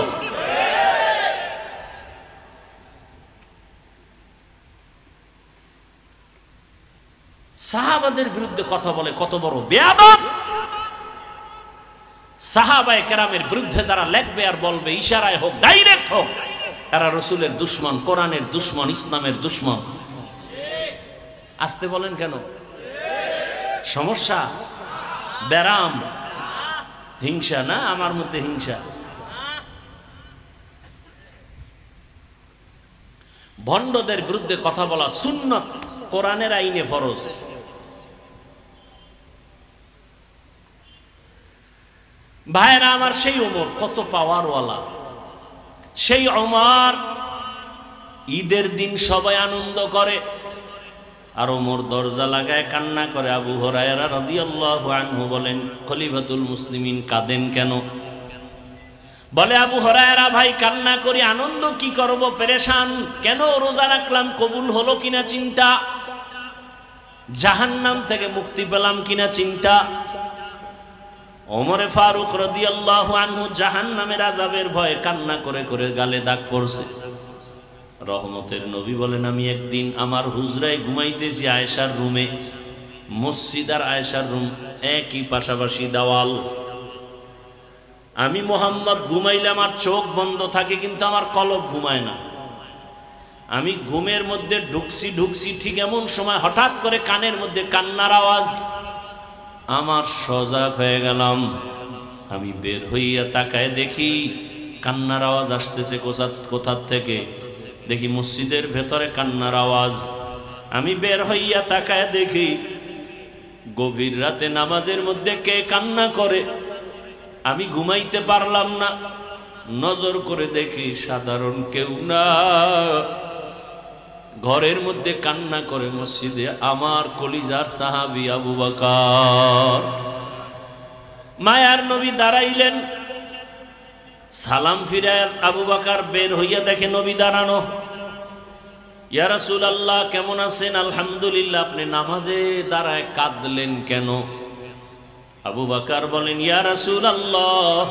সাহাবাদের বিরুদ্ধে কথা বলে কত বড় বেয়াদব। সাহাবায়ে কেরামের বিরুদ্ধে যারা লেখবে আর বলবে, ইশারায় হোক ডাইরেক্ট হোক, এরা রসুলের দুশমন, কোরআনের দুশমন, ইসলামের দুশমন। আসতে বলেন কেন? সমস্যা, ব্যারাম, হিংসা না? আমার মধ্যে হিংসা। ভণ্ডদের বিরুদ্ধে কথা বলা সুন্নত, কোরআনের আইনে ফরজ। ভাইরা আমার, সেই ওমর কত পাওয়ারওয়ালা। সেই ওমর ঈদের দিন সবাই আনন্দ করে, আর ওমর দরজা লাগায় কান্না করে। আবু হুরায়রা রাদিয়াল্লাহু আনহু বলেন, খলিফাতুল মুসলিমিন কাঁদেন কেন? বলে আবু হুরায়রা, ভাই কান্না করি, আনন্দ কি করব, পেরেশান। কেন? রোজা রাখলাম, কবুল হলো কিনা চিন্তা, জাহান্নাম থেকে মুক্তি পেলাম কিনা চিন্তা। ওমরে ফারুক রাদিয়াল্লাহু আনহু জাহান্নামের আযাবের ভয়ে কান্না করে করে গালে দাগ পড়ছে। রহমতের নবী বলেন, আমি একদিন আমার হুজরায় ঘুমাইতেছি আয়েশার রুমে। মসজিদ আর আয়েশার রুম একই, পাশাপাশি দেওয়াল। আমি মোহাম্মদ ঘুমাইলে আমার চোখ বন্ধ থাকে, কিন্তু আমার কলব ঘুমায় না। আমি ঘুমের মধ্যে ঢুকছি, ঠিক এমন সময় হঠাৎ করে কানের মধ্যে কান্নার আওয়াজ। আমার সজাগ হয়ে গেলাম। আমি বের হইয়া তাকায় দেখি কান্নার আওয়াজ আসতেছে কোথা থেকে। দেখি মসজিদের ভেতরে কান্নার আওয়াজ। আমি বের হইয়া তাকায় দেখি গভীর রাতে নামাজের মধ্যে কে কান্না করে। আমি ঘুমাইতে পারলাম না, নজর করে দেখি সাধারণ কেউ না, ঘরের মধ্যে কান্না করে মসজিদে আমার কলিজার সাহাবী আবু বকর। মায়ার নবী দাঁড়াইলেন, সালাম ফিরে আবু বকর বের হইয়া দেখে নবী দাঁড়ানো। ইয়া রাসূলুল্লাহ কেমন আছেন? আলহামদুলিল্লাহ। আপনি নামাজে দাঁড়ায় কাঁদলেন কেন? আবু বকর বলেন, ইয়া রাসূলুল্লাহ,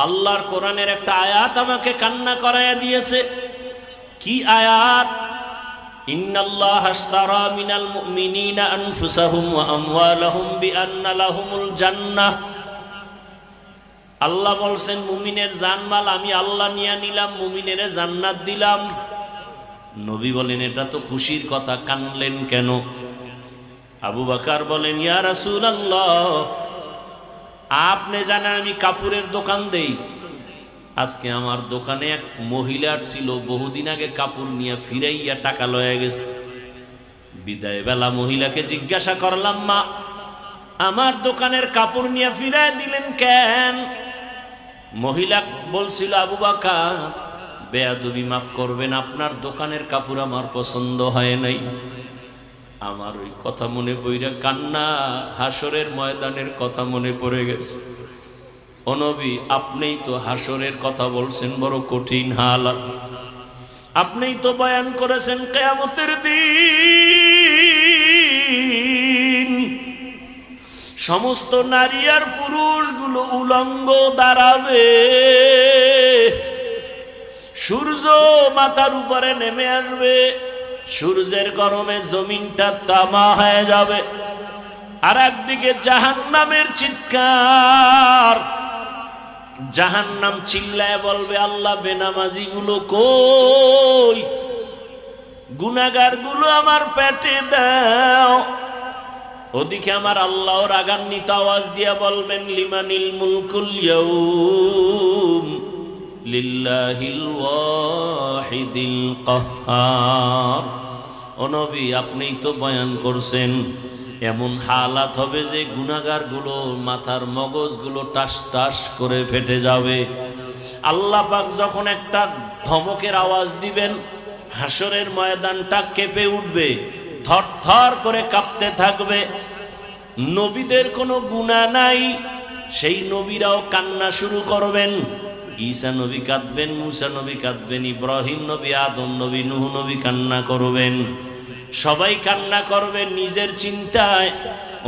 আল্লাহর কোরআনের একটা আয়াত আমাকে কান্না করায়া দিয়েছে। কি আয়াত? ইন্নাল্লাহা আশতারা মিনাল মুমিনিনা আনফুসাহুম ওয়া আমওয়ালাহুম বিআন্না লাহুমুল জান্নাহ। আল্লাহ বলছেন, মুমিনের জানমাল আমি আল্লাহ নিয়ে নিলাম, মুমিনের জান্নাত দিলাম। নবী বলেন, এটা তো খুশির কথা, কানলেন কেন? আবু বকর বলেন, ইয়া রাসূলুল্লাহ, আপনি জানেন আমি কাপড়ের দোকান দেই। আজকে আমার দোকানে এক মহিলার ছিল, বহুদিন আগে কাপড় নিয়ে ফিরাইয়া টাকা লয়ে গেছে। বিদায় বেলা মহিলাকে জিজ্ঞাসা করলাম, মা, আমার দোকানের কাপড় নিয়ে ফিরাই দিলেন কেন? মহিলা বলছিল, আবু বকর, বেয়াদবি মাফ করবেন, আপনার দোকানের কাপড় আমার পছন্দ হয় নাই। আমার ওই কথা মনে পড়ে কান্না, হাসরের ময়দানের কথা মনে পড়ে গেছে। ও নবী, আপনিই তো হাসরের কথা বলছেন, বড় কঠিন হালাত। আপনিই তো বয়ান করেছেন কিয়ামতের দিন সমস্ত নারী আর পুরুষগুলো উলঙ্গ দাঁড়াবে, সূর্য মাথার উপরে নেমে আসবে, সূর্যের গরমে জমিনটা তামা হয়ে যাবে। আর একদিকে জাহান্নামের চিৎকার, জাহান্নাম চিল্লায় বলবে, আল্লাহ বেনামাজি গুলো কই, গুনাহগার গুলো আমার পেটে দাও। ওদিকে আমার আল্লাহ রাগান্বিত আওয়াজ দিয়া বলবেন, লিমানিল মুলকুল ইয়াউম লিল্লাহিল ওয়াহিদিল কাহ্হার। ও নবী, আপনিই তো বয়ান করছেন, এমন হালাত হবে যে গুনাহগার গুলো মাথার মগজগুলো টাস টাস করে ফেটে যাবে। আল্লাহ পাক যখন একটা ধমকের আওয়াজ দিবেন, হাসরের ময়দানটা কেঁপে উঠবে, থর থর করে কাঁপতে থাকবে। নবীদের কোনো গুনাহ নাই, সেই নবীরাও কান্না শুরু করবেন। ঈসা নবী কাঁদবেন, মুসা নবী কাঁদবেন, ইব্রাহিম নবী, আদম নবী, নূহ নবী কান্না করবেন। সবাই কান্না করবেন নিজের চিন্তায়।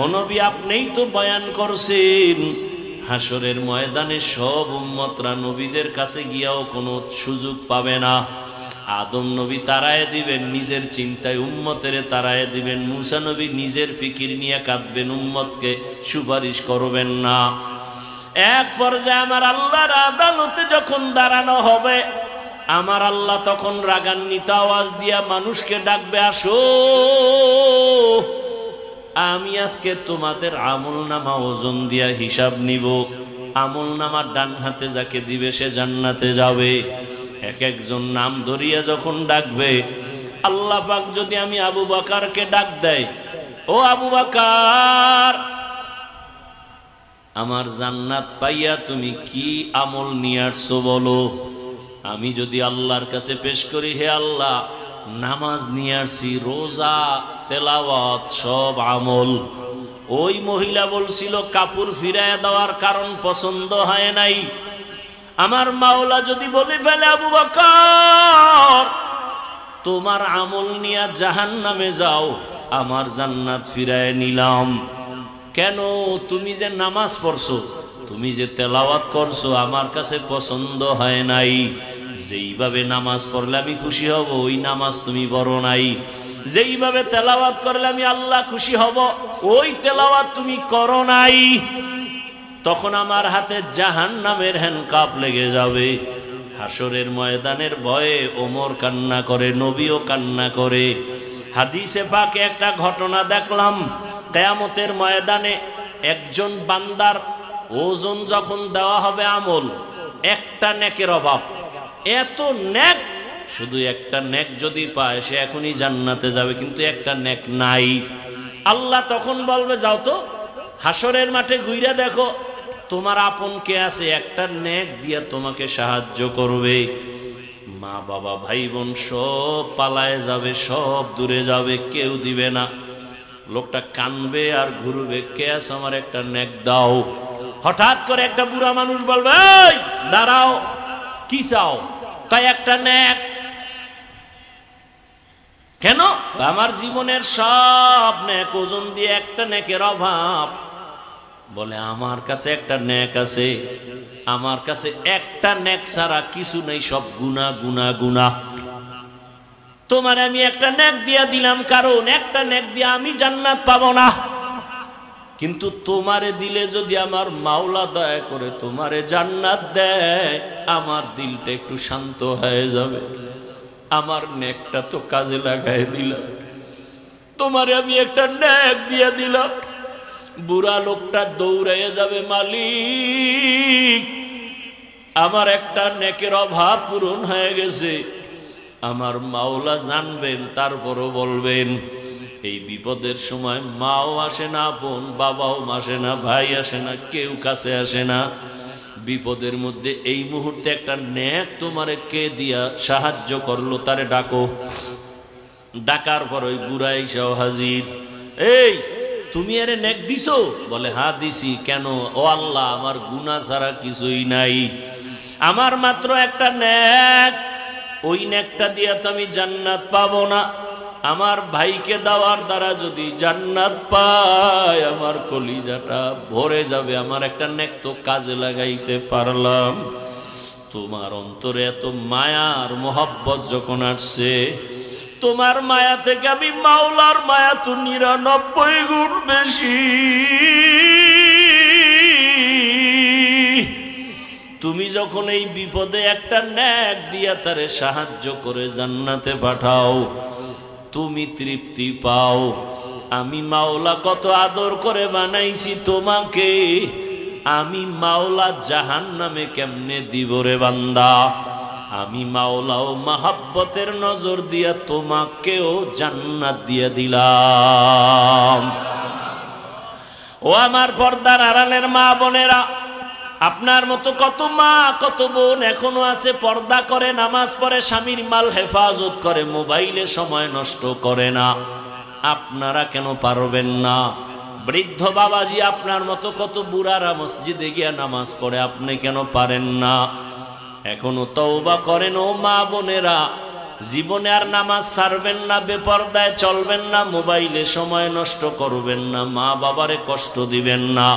ও নবী, আপনিই তো বয়ান করছেন, হাসরের ময়দানে সব উম্মতরা নবীদের কাছে গিয়াও কোনো সুযোগ পাবে না। আদম নবী তাড়ায় দিবেন নিজের চিন্তায়, উম্মতের তাড়ায় দিবেন। মুসা নবী নিজের ফিকির নিয়ে কাঁদবেন, উম্মতকে সুপারিশ করবেন না। এক পর্যায়ে আমার আল্লাহর আদালতে যখন দাঁড়ানো হবে, আমার আল্লাহ তখন রাগান্বিত আওয়াজ দিয়া মানুষকে ডাকবে, আসো, আমি আজকে তোমাদের আমল নামা ওজন দিয়া হিসাব নিব। আমল নামা ডান হাতে যাকে দিবে সে জান্নাতে যাবে। এক একজন নাম ধরিয়া যখন ডাকবে, আল্লাহ পাক যদি আমি আবু বকরকে ডাক দেয়, ও আবু বকর, আমার জান্নাত পাইয়া তুমি কি আমল নিয়ে আসছো বলো। আমি যদি আল্লাহর কাছে পেশ করি, হে আল্লাহ, নামাজ নিয়ে আসছি, রোজা, তেলাওয়াত, সব আমল। ওই মহিলা বলছিল কাপড় ফিরায় দেওয়ার কারণ পছন্দ হয় নাই। আমার মাওলা যদি বলে ফেলে, আবু বকর, তোমার আমল নিয়ে জাহান্নামে যাও, আমার জান্নাত ফিরায় নিলাম। কেন? তুমি যে নামাজ পড়ছো, তুমি যে তেলাওয়াত করছো, আমার কাছে পছন্দ হয় নাই। যেইভাবে নামাজ পড়লে আমি খুশি হব, ওই নামাজ তুমি পড়ো নাই। যেইভাবে তেলাওয়াত করলে আমি আল্লাহ খুশি হব, ওই তেলাওয়াত তুমি করো নাই। তখন আমার হাতে জাহান্নামের হ্যান্ডকাপ লেগে যাবে। হাসরের ময়দানের ভয়ে ওমর কান্না করে, নবীও কান্না করে। হাদিসে পাকে একটা ঘটনা দেখলাম, কিয়ামতের ময়দানে একজন বান্দার ওজন যখন দেওয়া হবে আমল, একটা নেকের অভাব, এত নেক, শুধু একটা নেক যদি পায় সে এখনই জান্নাতে যাবে, কিন্তু একটা নেক নাই। আল্লাহ তখন বলবে, যাও তো হাসরের মাঠে ঘুরে দেখো তোমার আপন কে আছে, একটা নেক দিয়া তোমাকে সাহায্য করবে। মা বাবা ভাই বোন সব পালায় যাবে, সব দূরে যাবে, কেউ দিবে না। লোকটা কানবে আর ঘুরবে, কে আছে আমার একটা নেক দাও। হঠাৎ করে একটা বুড়া মানুষ বলবে, এই দাঁড়াও, কি চাও? কয় একটা নেক। কেন? আমার জীবনের সব নেক ওজন দিয়ে একটা নেকের অভাব। বলে আমার কাছে একটা নেক আছে, আমার কাছে একটা নেক ছাড়া কিছু নেই, সব গুনাহ গুনাহ গুনাহ। তোমার আমি একটা নেক দিয়া দিলাম, কারণ একটা নেক দিয়ে আমি জান্নাত পাবো না, কিন্তু তোমারে দিলে যদি আমার মাওলা দয়া করে তোমারে জান্নাত দেয়, আমার দিলটা একটু শান্ত হয়ে যাবে। আমার নেকটা তো কাজে লাগাই দিলাম, তোমারে আমি একটা নেক দিয়ে দিলাম। বুড়া লোকটা দৌড়াইয়া যাবে, মালিক আমার একটা নেকের অভাব পূরণ হয়ে গেছে। আমার মাওলা জানবেন, তারপরও বলবেন। এই বিপদের সময় মাও আসে না, বোন বাবাও আসে না, ভাই আসে না, কেউ কাছে আসে না। বিপদের মধ্যে এই মুহূর্তে একটা নেক তোমারে কে দিয়া সাহায্য করলো, তারে ডাকো। ডাকার পর ওই বুড়া এসেও হাজির। এই তুমি আরে নেক দিছো? বলে হ্যাঁ দিছি। কেন? ও আল্লাহ, আমার গুনাহ ছাড়া কিছুই নাই, আমার মাত্র একটা নেক, ওই নেকটা দিয়া তো আমি জান্নাত পাবো না। আমার ভাইকে দেওয়ার দ্বারা যদি জান্নাত পাই, আমার কলিজাটা ভরে যাবে। আমার একটা নেক তো কাজে লাগাইতে পারলাম। তোমার অন্তরে এত মায়ার মোহব্বত যখন আসছে, তোমার মায়া থেকে আমি মাওলার মায়া তো 99 গুণ বেশি। তুমি যখন এই বিপদে একটা নেক দিয়া তারে সাহায্য করে জান্নাতে পাঠাও, তুমি তৃপ্তি পাও। আমি মাওলা কত আদর করে বানাইছি তোমাকে, আমি মাওলা জাহান্নামে কেমনে দিব রে বান্দা? আমি মাওলাও মাহাব্বতের নজর দিয়া তোমাকেও জান্নাত দিয়ে দিলাম। ও আমার পর্দার আড়ালের মা বোনেরা, আপনার মতো কত মা কত বোন এখনো আছে, পর্দা করে, নামাজ পড়ে, স্বামীর মাল হেফাজত করে, মোবাইলে সময় নষ্ট করে না। আপনারা কেন পারবেন না? বৃদ্ধ বাবাজি আপনার মতো কত বুড়ারা মসজিদে গিয়া নামাজ পড়ে, আপনি কেন পারেন না? এখনো তওবা করেন ও মা বোনেরা। জীবনে আর নামাজ ছাড়বেন না, বেপরদায় চলবেন না, মোবাইলে সময় নষ্ট করবেন না, মা বাবারে কষ্ট দিবেন না,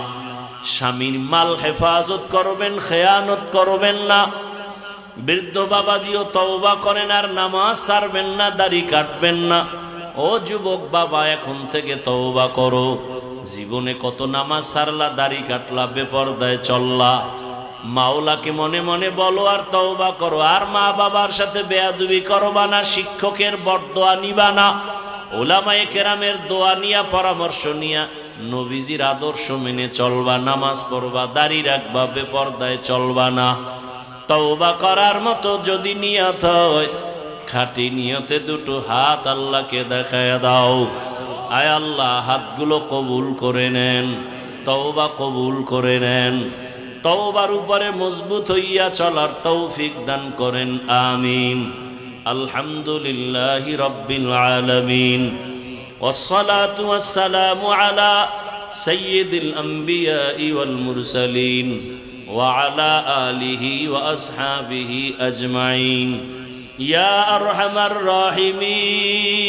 স্বামীর মাল হেফাজত করবেন, খেয়ানত করবেন না। বৃদ্ধ বাবাজিও তওবা করেন, আর নামাজ ছাড়বেন না, দাড়ি কাটবেন না। ও যুবক বাবা, এখন থেকে তওবা করো। জীবনে কত নামাজ ছাড়লা, দাড়ি কাটলা, বেপরদায় চললা। মাওলাকে মনে মনে বলো আর তওবা করো। আর মা বাবার সাথে বেয়াদবি করবা না, শিক্ষকের বরদোয়া নিবা না, ওলামায়ে কেরামের দোয়া নিয়া, পরামর্শ নিয়া, নবীজির আদর্শ মেনে চলবা, নামাজ পড়বা, দাড়ি রাখবা, বেপরদায় চলবা না। তওবা করার মতো যদি নিয়ত হয়, খাঁটি নিয়তে দুটো হাত আল্লাহকে দেখায় দাও। আয় আল্লাহ, হাতগুলো কবুল করে নেন, তওবা কবুল করে নেন। তওবার উপরে মজবুত হইয়া চলার তৌফিক দান করেন, আমিন। আলহামদুলিল্লাহি রাব্বিল আলামিন, ওয়াসসালাতু ওয়াসসালামু আলা সাইয়্যিদিল আমবিয়াই ওয়াল মুরসালিন ওয়া আলা আলিহি ওয়া আসহাবিহি আজমাইন। ইয়া আরহামার রাহিমিন,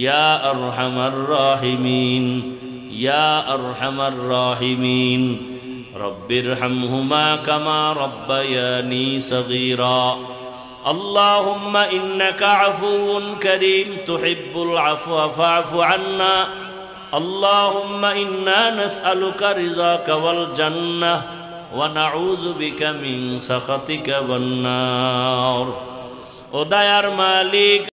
ইয়া আরহামার রাহিমিন, ইয়া আরহামার রাহিমিন। রব্বিরহামহুমা কামা রব্বায়ানি সগীরা। আল্লাহুম্মা ইন্নাকা আফুউন কারীম তুহিব্বুল আফওয়া ফা'ফু আন্না। আল্লাহুম্মা ইন্না নাসআলুকা রিযাকা ওয়াল জান্নাহ ওয়া নাউযু বিকা মিন সাখাতিকা ওয়ান নার। ও দয়ার মালিক,